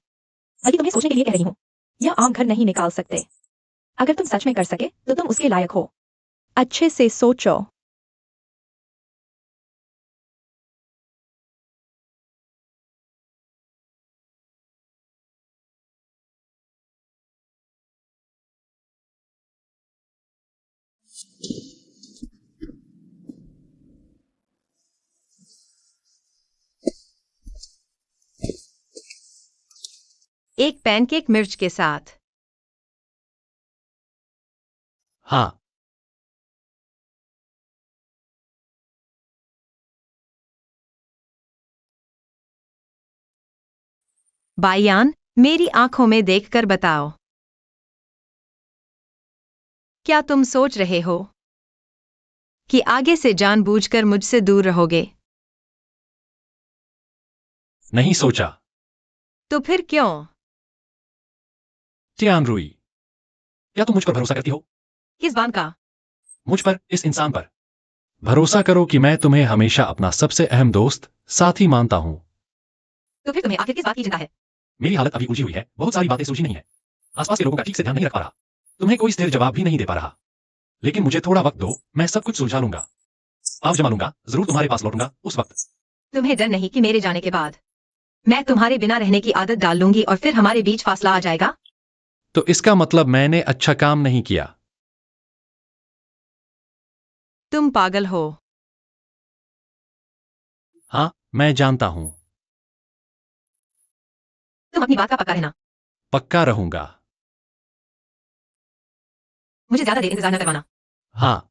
बल्कि तुम्हें सोचने के लिए कह रही हूँ। यह आम घर नहीं निकाल सकते। अगर तुम सच में कर सके तो तुम उसके लायक हो। अच्छे से सोचो। एक पैनकेक मिर्च के साथ। हाँ। बायान, मेरी आंखों में देखकर बताओ। क्या तुम सोच रहे हो कि आगे से जानबूझकर मुझसे दूर रहोगे? नहीं सोचा। तो फिर क्यों? टियान रुई, क्या तुम मुझ पर भरोसा करती हो? किस बात का? मुझ पर, इस इंसान पर। भरोसा करो कि मैं तुम्हें हमेशा अपना सबसे अहम दोस्त, साथी मानता हूं। तो फिर तुम्हें आखिर किस बात की चिंता है? मेरी हालत अभी उलझी हुई है, बहुत सारी बातें सुलझी नहीं है। आसपास के लोगों का ठीक से ध्यान नहीं रख पा रहा। तुम्हें कोई स्थिर जवाब भी नहीं दे पा रहा। लेकिन मुझे थोड़ा वक्त दो, मैं सब कुछ सुलझा लूंगा। आप जमा लूंगा, जरूर तुम्हारे पास लौटूंगा उस वक्त। तुम्हें डर नहीं कि मेरे जाने के बाद मैं तुम्हारे बिना रहने की आदत डाल लूंगी और फिर हमारे बीच फासला आ जाएगा? तो इसका मतलब मैंने अच्छा काम नहीं किया। तुम पागल हो। हाँ, मैं जानता हूं। तुम अपनी बात का पक्का रहना। पक्का रहूंगा। मुझे ज्यादा देर इंतजार न करवाना। हाँ।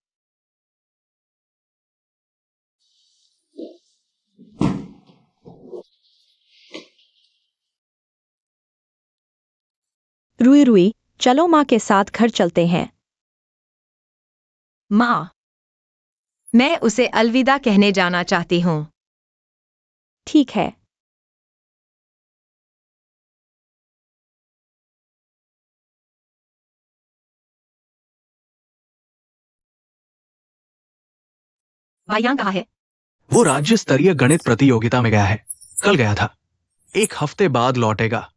रुई रुई, चलो माँ के साथ घर चलते हैं। माँ, मैं उसे अलविदा कहने जाना चाहती हूँ। ठीक है। बायान कहाँ है? वो राज्य स्तरीय गणित प्रतियोगिता में गया है। कल गया था। 1 हफ्ते बाद लौटेगा।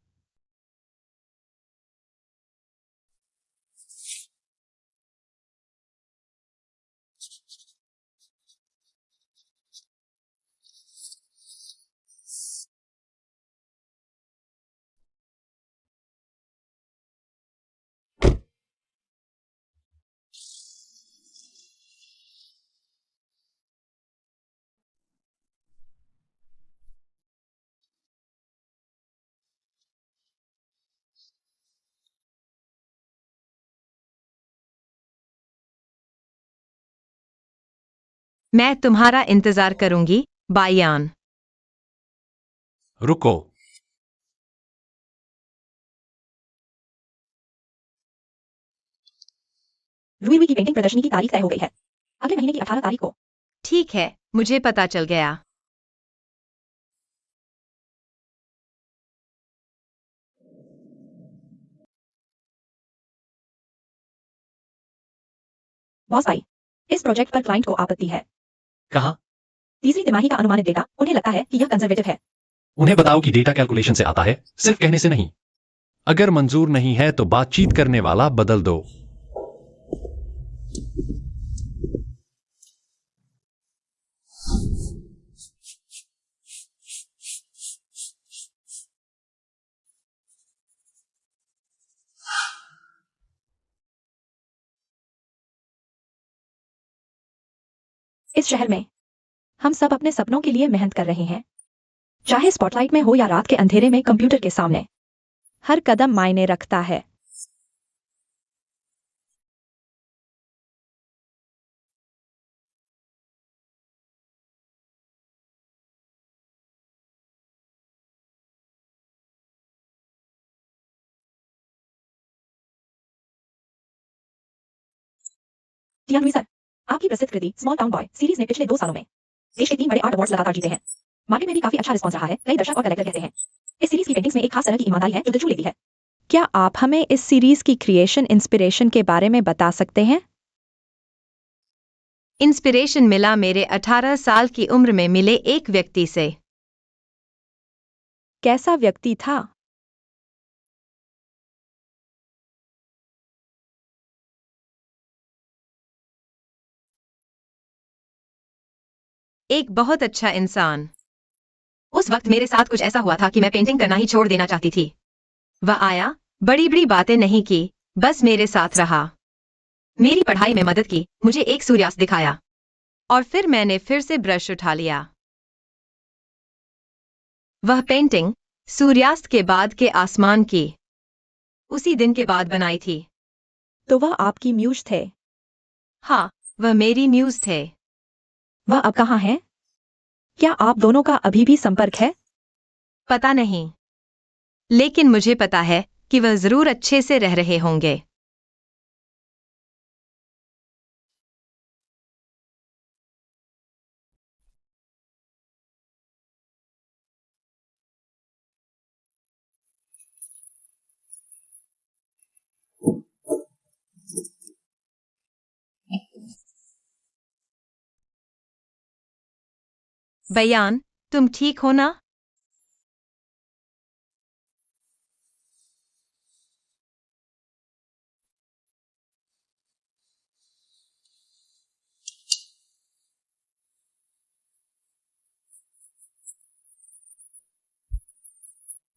मैं तुम्हारा इंतजार करूंगी, बायान। रुको। रुई रुई की पेंटिंग प्रदर्शनी की तारीख तय हो गई है, अगले महीने की 18 तारीख को। ठीक है, मुझे पता चल गया। बॉस भाई, इस प्रोजेक्ट पर क्लाइंट को आपत्ति है। कहाँ? तीसरी तिमाही का अनुमानित डेटा, उन्हें लगता है कि यह कंजर्वेटिव है। उन्हें बताओ कि डेटा कैलकुलेशन से आता है, सिर्फ कहने से नहीं। अगर मंजूर नहीं है तो बातचीत करने वाला बदल दो। इस शहर में हम सब अपने सपनों के लिए मेहनत कर रहे हैं, चाहे स्पॉटलाइट में हो या रात के अंधेरे में कंप्यूटर के सामने। हर कदम मायने रखता है। टियान सर, आपकी प्रसिद्ध कृति स्मॉल टाउन बॉय सीरीज ने पिछले 2 सालों में देश के 3 बड़े आर्ट अवार्ड्स लगातार जीते हैं। मार्केट में भी काफी अच्छा रिस्पॉन्स रहा है। कई दर्शक और कलेक्टर कहते हैं इस सीरीज की पेंटिंग्स में एक खास तरह की ईमानदारी है जो दिल छू लेती है। क्या आप हमें इस सीरीज की क्रिएशन इंस्पिरेशन के बारे में बता सकते हैं? इंस्पिरेशन मिला मेरे 18 साल की उम्र में मिले एक व्यक्ति से। कैसा व्यक्ति था? एक बहुत अच्छा इंसान। उस वक्त मेरे साथ कुछ ऐसा हुआ था कि मैं पेंटिंग करना ही छोड़ देना चाहती थी। वह आया, बड़ी बड़ी बातें नहीं की, बस मेरे साथ रहा, मेरी पढ़ाई में मदद की, मुझे एक सूर्यास्त दिखाया और फिर मैंने फिर से ब्रश उठा लिया। वह पेंटिंग सूर्यास्त के बाद के आसमान की उसी दिन के बाद बनाई थी। तो वह आपकी म्यूज थे। हाँ, वह मेरी म्यूज थे। वह अब कहाँ है? क्या आप दोनों का अभी भी संपर्क है? पता नहीं, लेकिन मुझे पता है कि वह जरूर अच्छे से रह रहे होंगे। बयान, तुम ठीक हो ना?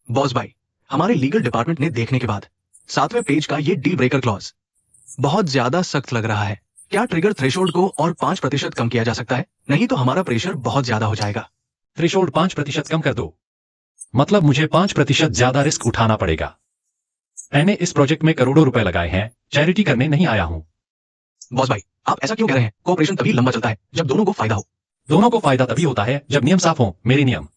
बॉस भाई, हमारे लीगल डिपार्टमेंट ने देखने के बाद 7वें पेज का ये डील ब्रेकर क्लॉज बहुत ज्यादा सख्त लग रहा है। क्या ट्रिगर थ्रेशोल्ड को और 5% कम किया जा सकता है? नहीं तो हमारा प्रेशर बहुत ज्यादा हो जाएगा। थ्रेशोल्ड 5% कम कर दो। मतलब मुझे 5% ज्यादा रिस्क उठाना पड़ेगा। मैंने इस प्रोजेक्ट में करोड़ों रुपए लगाए हैं, चैरिटी करने नहीं आया हूं। बॉस भाई, आप ऐसा क्यों कह रहे हैं? कोऑपरेशन तभी लंबा चलता है जब दोनों को फायदा हो। दोनों को फायदा तभी होता है जब नियम साफ हो। मेरे नियम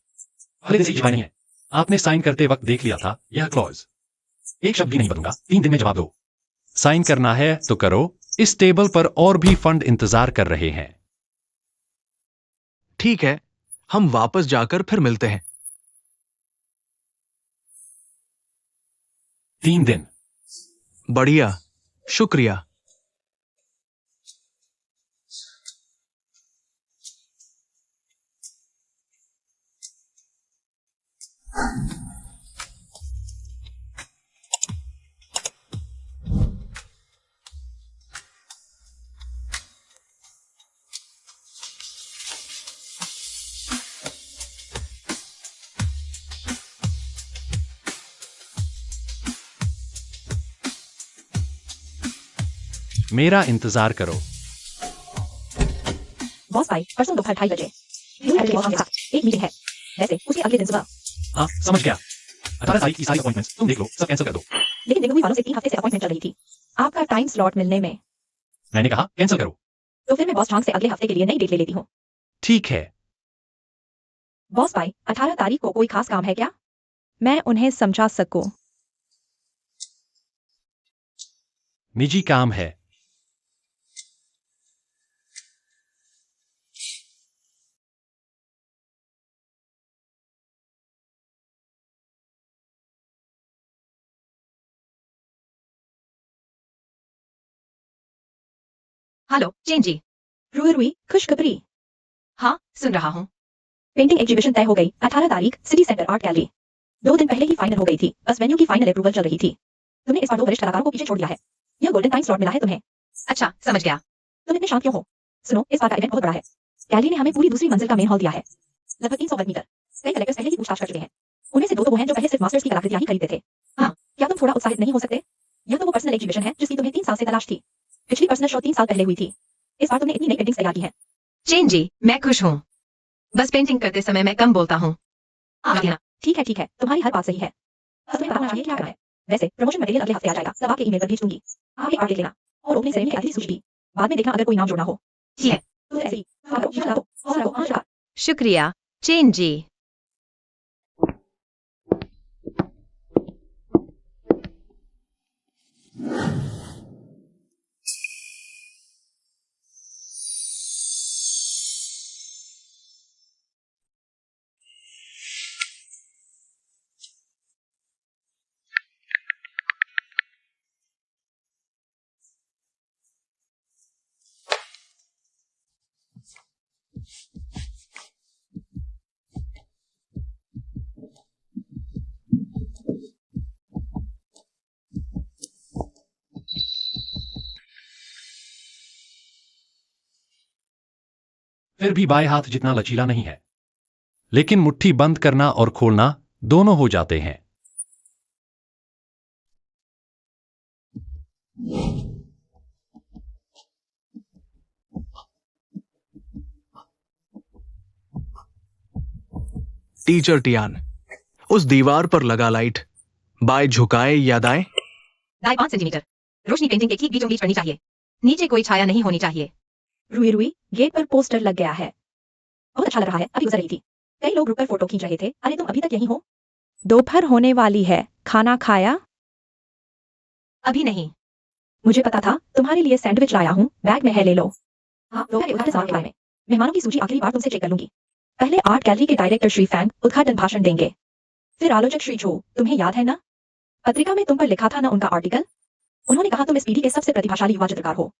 भले देसी जबानी है। आपने साइन करते वक्त देख लिया था यह क्लॉज। एक शब्द भी नहीं बदलूंगा, 3 दिन में जवाब दो। साइन करना है तो करो। इस टेबल पर और भी फंड इंतजार कर रहे हैं। ठीक है, हम वापस जाकर फिर मिलते हैं। 3 दिन। बढ़िया, शुक्रिया। मेरा इंतजार करो। बॉस भाई, परसों दोपहर 2:30 बजे न्यू एयर के बॉस के साथ एक मीटिंग है। वैसे उसके अगले दिन सुबह। हाँ, समझ गया। 18 तारीख की सारी अपॉइंटमेंट्स तुम देख लो, सब कैंसिल कर दो। लेकिन दिल्ली वालों से 3 हफ्ते से अपॉइंटमेंट चल रही थी आपका टाइम स्लॉट मिलने में। मैंने कहा कैंसिल करो। तो फिर मैं बॉस चांग से अगले हफ्ते के लिए नई डेट ले लेती हूँ। ठीक है। बॉस भाई, 18 तारीख को कोई खास काम है क्या? मैं उन्हें समझा सकूं। निजी काम है। हेलो चेन जी। रुई खुशखबरी। हाँ, सुन रहा हूँ। पेंटिंग एग्जीबिशन तय हो गई। 18 तारीख सिटी सेंटर आर्ट गैलरी। 2 दिन पहले ही फाइनल हो गई थी, बस वेन्यू की फाइनल अप्रूवल चल रही थी। तुमने इस बार 2 वरिष्ठ कलाकारों को पीछे छोड़ दिया है। यह गोल्डन टाइम स्लॉट मिला है तुम्हें। अच्छा, समझ गया। तुम इतने शांत क्यों हो? सुनो, इस बार का इवेंट बहुत बड़ा है। गैलरी ने हमें पूरी दूसरी मंजिल का मेन हॉल दिया है, लगभग 300 वर्ग मीटर। कई कलेक्टर्स पहले ही पूछताछ कर चुके हैं। उनमें से 2 तो वो हैं जो पहले सिर्फ मास्टर्स की कलाकृतियां ही खरीदते थे। हाँ, क्या तुम थोड़ा उत्साहित नहीं हो सकते? यह तो वो पर्सनल एग्जीबिशन है जिसकी तुम्हें 3 साल से तलाश थी। पिछली पर्सनल शो 3 साल पहले हुई थी। इस बार तुमने इतनी नई पेंटिंग्स तैयार की हैं। चेन जी, मैं खुश हूँ। बस पेंटिंग करते समय मैं कम बोलता हूँ। आप कहना। ठीक है, तुम्हारी हर बात सही है। अब तुम्हें बताना चाहिए क्या करना है। वैसे प्रमोशन मटेरियल अगले हफ्ते आ जाएगा, तब आपके ईमेल पर भेज दूंगी। आप एक बार देख लेना और ओपनिंग सेरेमनी की अतिथि सूची भी। बाद में देखना अगर कोई नाम जोड़ना हो। ठीक है। तो ऐसे ही चला दो, हौसला रखो, आशा। शुक्रिया, चेन जी। फिर भी बाएं हाथ जितना लचीला नहीं है। लेकिन मुट्ठी बंद करना और खोलना दोनों हो जाते हैं। टीचर टियान, उस दीवार पर लगा लाइट बाएं झुकाए या दाएं? दाएं 5 सेंटीमीटर। रोशनी पेंटिंग के ठीक बीचों बीच पड़नी चाहिए। नीचे कोई छाया नहीं होनी चाहिए। रुई रुई, गेट पर पोस्टर लग गया है। बहुत अच्छा लग रहा है, अभी गुजर रही थी। कई लोग रुककर फोटो खींच रहे थे। अरे तुम अभी तक यहीं हो? दोपहर होने वाली है, खाना खाया? अभी नहीं। मुझे पता था, तुम्हारे लिए सैंडविच लाया हूँ, बैग में है, ले लो। हाँ, दोपहर के उद्घाटन समारोह के बारे में। मेहमानों की सूची आखिरी बार तुमसे चेक कर लूंगी। पहले आर्ट गैलरी के डायरेक्टर श्री फैंग उद्घाटन भाषण देंगे। फिर आलोचक श्री झो, तुम्हें याद है ना? पत्रिका में तुम पर लिखा था ना उनका आर्टिकल? उन्होंने कहा तुम इस पीढ़ी के सबसे प्रतिभाशाली युवा चित्रकार हो।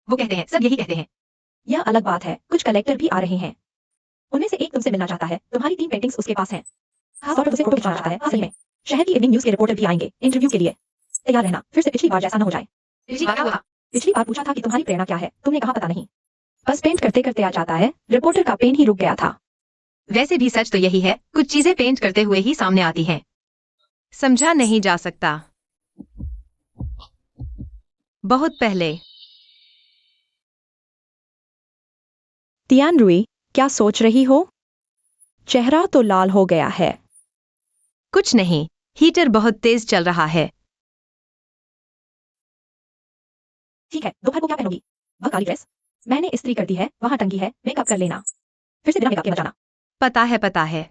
वो कहते हैं, सब यही कहते हैं। यह अलग बात है, कुछ कलेक्टर भी आ रहे हैं। उनमें से एक तुमसे मिलना चाहता है। तुम्हारी 3 पेंटिंग्स उसके पास हैं। खास तौर पर तुमसे फोटो खिंचवाना चाहता है। हाँ, सही में। शहर की इवनिंग न्यूज के रिपोर्टर भी आएंगे इंटरव्यू के लिए। तैयार रहना, फिर से पिछली बार जैसा न हो जाए। पिछली बार क्या हुआ? पिछली बार पूछा था कि तुम्हारी प्रेरणा क्या है, तुमने कहा पता नहीं। बस पेंट करते करते आ जाता है। रिपोर्टर का पेन ही रुक गया था। वैसे भी सच तो यही है, कुछ चीजें पेंट करते हुए ही सामने आती हैं। समझा नहीं जा सकता। बहुत पहले। तियान रुई, क्या सोच रही हो? चेहरा तो लाल हो गया है। कुछ नहीं, हीटर बहुत तेज चल रहा है। ठीक है, दोपहर को क्या पहनोगी? वह काली ड्रेस मैंने इस्त्री कर दी है, वहां टंगी है, मेकअप कर लेना। फिर से बिना मेकअप के मत जाना। पता है, पता है।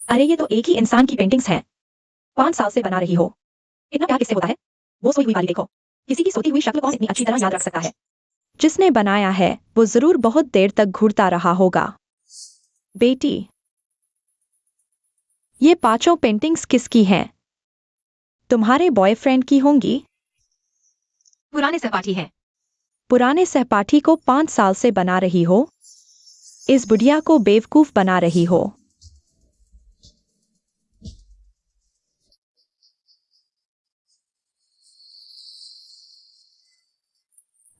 अरे ये तो एक ही इंसान की पेंटिंग्स हैं। 5 साल से बना रही हो। इतना प्यार किससे होता है? वो सोई हुई वाली देखो। किसी की सोती हुई शक्ल कौन इतनी अच्छी तरह याद रख सकता है? जिसने बनाया है वो जरूर बहुत देर तक घूरता रहा होगा। बेटी, ये 5 पेंटिंग्स किसकी हैं? तुम्हारे बॉयफ्रेंड की होंगी। पुराने सहपाठी हैं। पुराने सहपाठी को 5 साल से बना रही हो। इस बुढ़िया को बेवकूफ बना रही हो।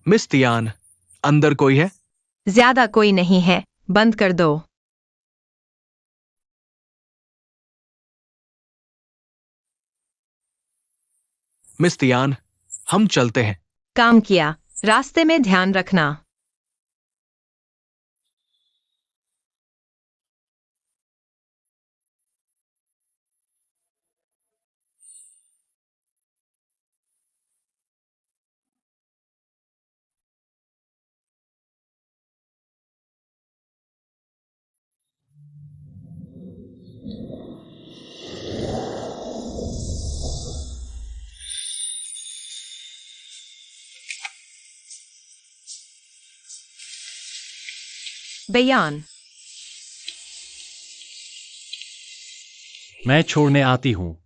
मिस तियान, अंदर कोई है? ज्यादा कोई नहीं है, बंद कर दो। मिस तियान, हम चलते हैं। काम किया, रास्ते में ध्यान रखना। बयान। मैं छोड़ने आती हूँ।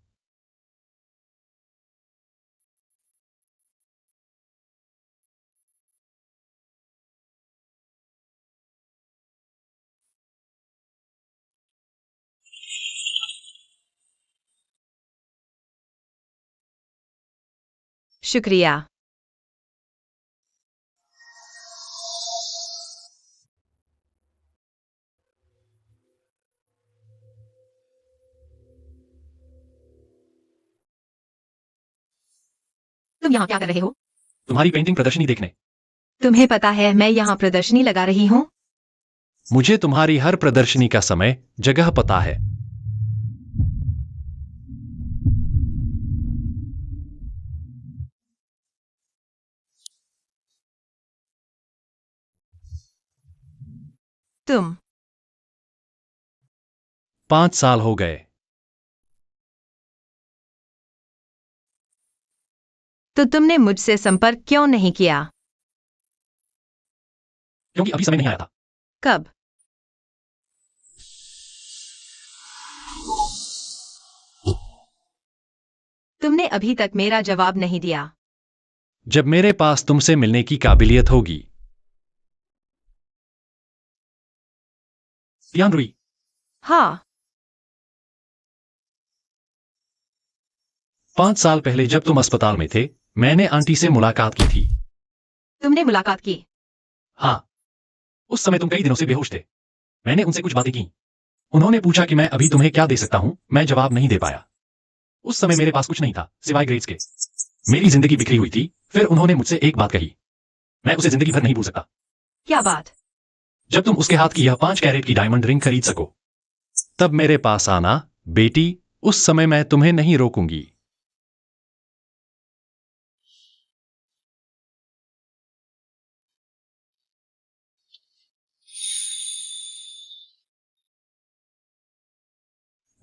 शुक्रिया। तुम यहाँ क्या कर रहे हो? तुम्हारी पेंटिंग प्रदर्शनी देखने। तुम्हें पता है मैं यहाँ प्रदर्शनी लगा रही हूँ? मुझे तुम्हारी हर प्रदर्शनी का समय, जगह पता है। तुम 5 साल हो गए। तो तुमने मुझसे संपर्क क्यों नहीं किया? क्योंकि अभी समय नहीं आया था। कब? तुमने अभी तक मेरा जवाब नहीं दिया। जब मेरे पास तुमसे मिलने की काबिलियत होगी। तियान रुई, हाँ। 5 साल पहले जब तुम अस्पताल में थे, मैंने आंटी से मुलाकात की थी। तुमने मुलाकात की? हाँ, उस समय तुम कई दिनों से बेहोश थे। मैंने उनसे कुछ बातें की। उन्होंने पूछा कि मैं अभी तुम्हें क्या दे सकता हूं। मैं जवाब नहीं दे पाया। उस समय मेरे पास कुछ नहीं था सिवाय ग्रेड्स के। मेरी जिंदगी बिखरी हुई थी। फिर उन्होंने मुझसे एक बात कही, मैं उसे जिंदगी भर नहीं भूल सकता। क्या बात? जब तुम उसके हाथ की यह 5 कैरेट की डायमंड रिंग खरीद सको, तब मेरे पास आना बेटी। उस समय मैं तुम्हें नहीं रोकूंगी।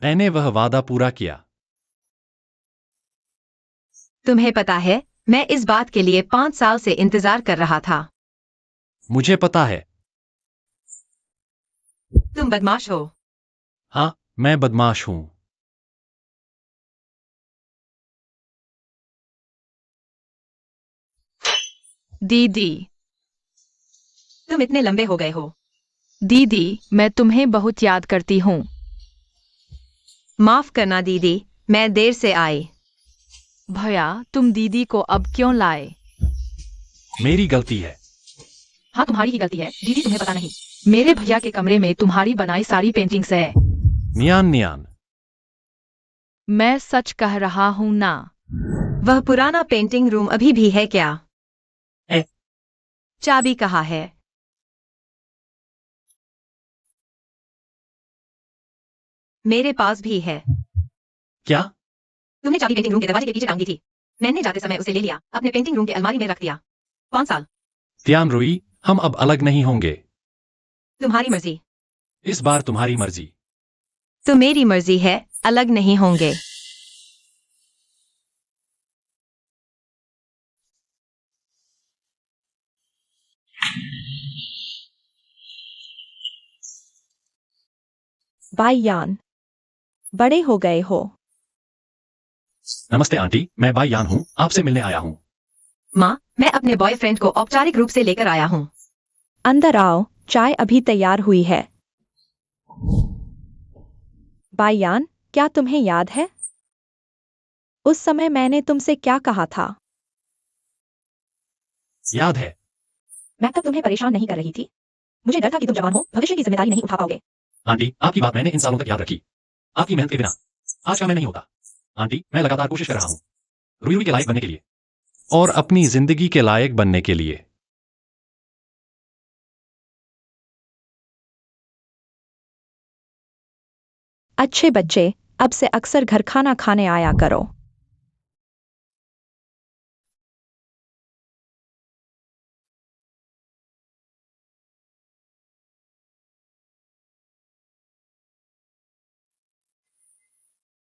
मैंने वह वादा पूरा किया। तुम्हें पता है, मैं इस बात के लिए 5 साल से इंतजार कर रहा था। मुझे पता है। तुम बदमाश हो। हाँ, मैं बदमाश हूं। दीदी, तुम इतने लंबे हो गए हो। दीदी, मैं तुम्हें बहुत याद करती हूँ। माफ करना दीदी, मैं देर से आई। भैया, तुम दीदी को अब क्यों लाए? मेरी गलती है। हाँ, तुम्हारी ही गलती है दीदी, तुम्हें पता नहीं। मेरे भैया के कमरे में तुम्हारी बनाई सारी पेंटिंग्स है। नियान नियान। मैं सच कह रहा हूँ ना। वह पुराना पेंटिंग रूम अभी भी है क्या? है। चाबी कहाँ है? मेरे पास भी है। क्या? तुमने चाबी पेंटिंग रूम के दरवाजे के पीछे टांगी थी। मैंने जाते समय उसे ले लिया, अपने पेंटिंग रूम के अलमारी में रख दिया। 5 साल। ध्यान रोई, हम अब अलग नहीं होंगे। तुम्हारी मर्जी। इस बार तुम्हारी मर्जी। तो मेरी मर्जी है, अलग नहीं होंगे। बाई यान, बड़े हो गए हो। नमस्ते आंटी, मैं बाई यान हूँ, आपसे मिलने आया हूँ। माँ, मैं अपने बॉयफ्रेंड को औपचारिक रूप से लेकर आया हूँ। अंदर आओ, चाय अभी तैयार हुई है। बाई यान, क्या तुम्हें याद है उस समय मैंने तुमसे क्या कहा था? याद है। मैं तब तुम्हें परेशान नहीं कर रही थी। मुझे डर था कि तुम जवान हो, भविष्य की जिम्मेदारी नहीं उठा पाओगे। आंटी, आपकी बात मैंने इन सालों तक याद रखी। आपकी मेहनत के बिना आज का मैं नहीं होता। आंटी, मैं लगातार कोशिश कर रहा हूँ रुई रुई के लायक बनने के लिए और अपनी जिंदगी के लायक बनने के लिए। अच्छे बच्चे, अब से अक्सर घर खाना खाने आया करो।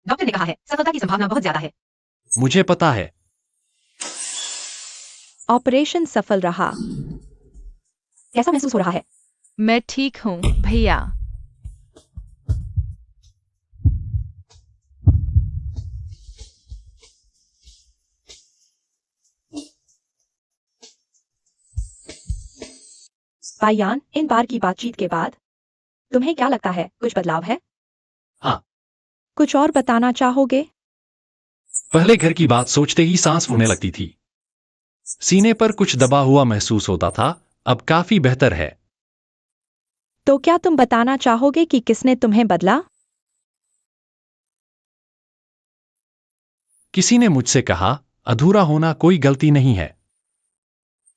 डॉक्टर ने कहा है, सफलता की संभावना बहुत ज्यादा है। मुझे पता है। ऑपरेशन सफल रहा। कैसा महसूस हो रहा है? मैं ठीक हूँ भैया। बायान, इन बार की बातचीत के बाद तुम्हें क्या लगता है, कुछ बदलाव है? हाँ। कुछ और बताना चाहोगे? पहले घर की बात सोचते ही सांस फूलने लगती थी। सीने पर कुछ दबा हुआ महसूस होता था। अब काफी बेहतर है। तो क्या तुम बताना चाहोगे कि किसने तुम्हें बदला? किसी ने मुझसे कहा, अधूरा होना कोई गलती नहीं है।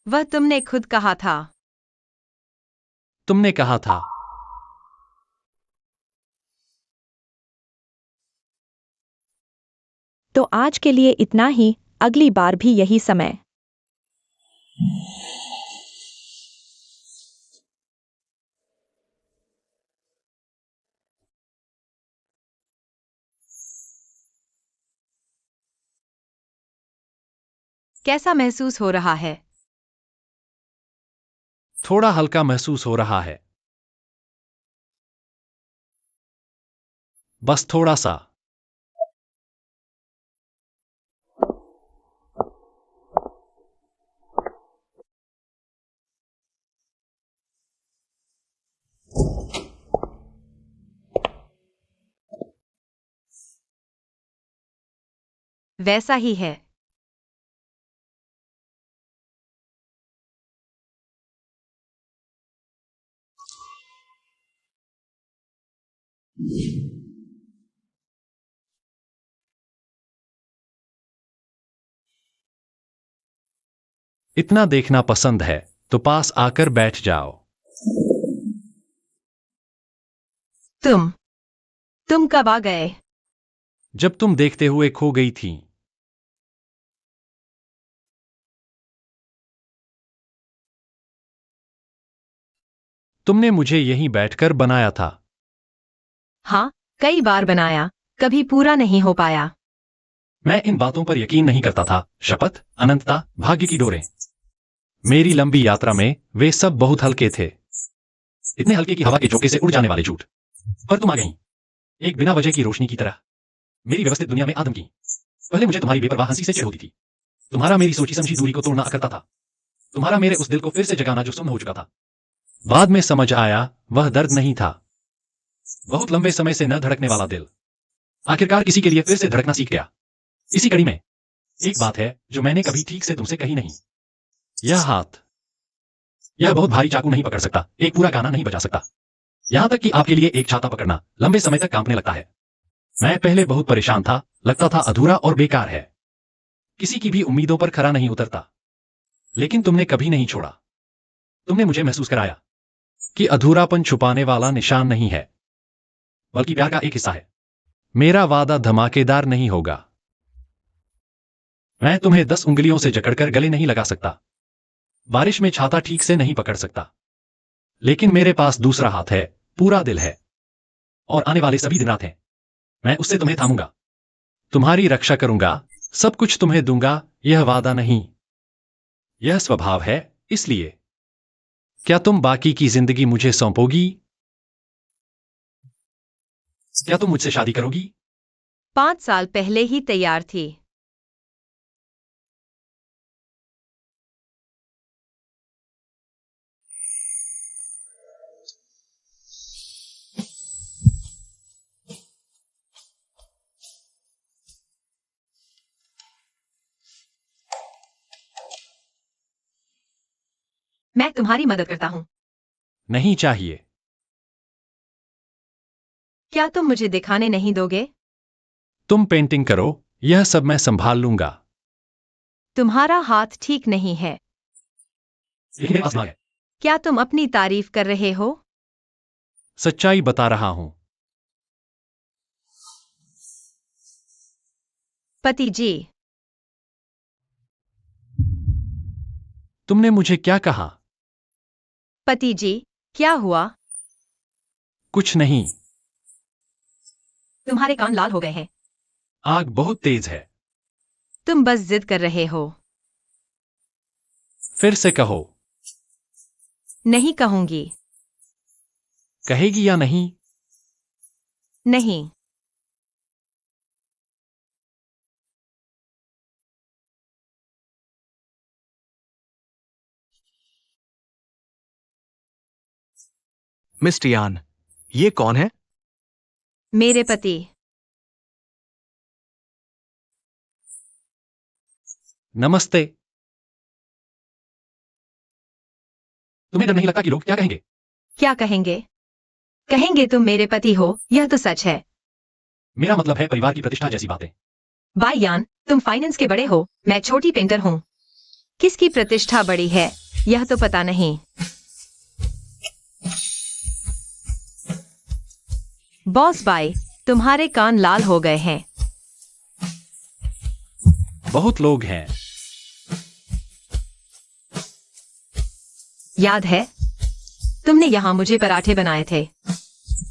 वह तुमने खुद कहा था। तुमने कहा था। तो आज के लिए इतना ही, अगली बार भी यही समय। कैसा महसूस हो रहा है? थोड़ा हल्का महसूस हो रहा है। बस थोड़ा सा। वैसा ही है। इतना देखना पसंद है तो पास आकर बैठ जाओ। तुम कब आ गए? जब तुम देखते हुए खो गई थी। तुमने मुझे यहीं बैठकर बनाया था। हाँ, कई बार बनाया, कभी पूरा नहीं हो पाया। मैं इन बातों पर यकीन नहीं करता था। शपथ, अनंतता, भाग्य की डोरें। मेरी लंबी यात्रा में वे सब बहुत हल्के थे, इतने हल्के कि हवा के झोंके से उड़ जाने वाले झूठ। पर तुम आ गई, एक बिना वजह की रोशनी की तरह, मेरी व्यवस्थित दुनिया में आदम की। पहले मुझे तुम्हारी बेपरवाह हंसी से चिढ़ होती थी। तुम्हारा मेरी सोची समझी दूरी को तोड़ना करता था। तुम्हारा मेरे उस दिल को फिर से जगाना जो सुन्न हो चुका था। बाद में समझ आया वह दर्द नहीं था, बहुत लंबे समय से न धड़कने वाला दिल आखिरकार किसी के लिए फिर से धड़कना सीख गया। इसी कड़ी में एक बात है जो मैंने कभी ठीक से तुमसे कही नहीं। यह हाथ, यह बहुत भारी चाकू नहीं पकड़ सकता, एक पूरा गाना नहीं बजा सकता, यहां तक कि आपके लिए एक छाता पकड़ना लंबे समय तक कांपने लगता है। मैं पहले बहुत परेशान था, लगता था अधूरा और बेकार है, किसी की भी उम्मीदों पर खरा नहीं उतरता। लेकिन तुमने कभी नहीं छोड़ा। तुमने मुझे महसूस कराया कि अधूरापन छुपाने वाला निशान नहीं है, बल्कि प्यार का एक हिस्सा है। मेरा वादा धमाकेदार नहीं होगा। मैं तुम्हें 10 उंगलियों से जकड़कर गले नहीं लगा सकता, बारिश में छाता ठीक से नहीं पकड़ सकता, लेकिन मेरे पास दूसरा हाथ है, पूरा दिल है, और आने वाले सभी दिन रात हैं। मैं उससे तुम्हें थामूंगा, तुम्हारी रक्षा करूंगा, सब कुछ तुम्हें दूंगा। यह वादा नहीं, यह स्वभाव है। इसलिए क्या तुम बाकी की जिंदगी मुझे सौंपोगी? क्या तुम मुझसे शादी करोगी? 5 साल पहले ही तैयार थी। मैं तुम्हारी मदद करता हूँ। नहीं चाहिए। क्या तुम मुझे दिखाने नहीं दोगे? तुम पेंटिंग करो, यह सब मैं संभाल लूंगा। तुम्हारा हाथ ठीक नहीं है। लेकिन मेरे पास दिमाग है। क्या तुम अपनी तारीफ कर रहे हो? सच्चाई बता रहा हूं। पति जी, तुमने मुझे क्या कहा? पति जी, क्या हुआ? कुछ नहीं। तुम्हारे कान लाल हो गए हैं। आग बहुत तेज है। तुम बस जिद कर रहे हो। फिर से कहो। नहीं कहूंगी। कहेगी या नहीं? नहीं। मिस्टर यान, ये कौन है? मेरे पति। नमस्ते। तुम्हें डर नहीं लगता कि लोग क्या कहेंगे? क्या कहेंगे? कहेंगे तुम मेरे पति हो, यह तो सच है। मेरा मतलब है परिवार की प्रतिष्ठा जैसी बातें। भाई यान, तुम फाइनेंस के बड़े हो, मैं छोटी पेंटर हूँ। किसकी प्रतिष्ठा बड़ी है, यह तो पता नहीं। बॉस भाई, तुम्हारे कान लाल हो गए हैं। बहुत लोग हैं। याद है, तुमने यहाँ मुझे पराठे बनाए थे।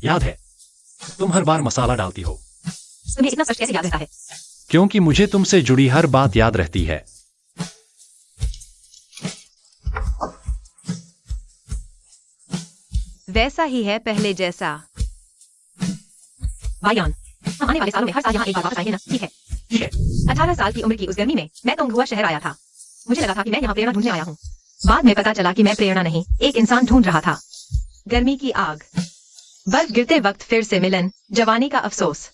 याद है, तुम हर बार मसाला डालती हो। तुम्हें इतना स्पष्ट कैसे याद रहता है? क्योंकि मुझे तुमसे जुड़ी हर बात याद रहती है। वैसा ही है पहले जैसा। भाईयान, हम आने वाले सालों में हर साल यहाँ एक बार वापस आएंगे ना? ठीक है। ठीक है। 18 साल की उम्र की उस गर्मी में मैं तोंगहुआ शहर आया था। मुझे लगा था कि मैं यहाँ प्रेरणा ढूंढने आया हूँ। बाद में पता चला कि मैं प्रेरणा नहीं, एक इंसान ढूंढ रहा था। गर्मी की आग, बर्फ गिरते वक्त फिर से मिलन, जवानी का अफसोस।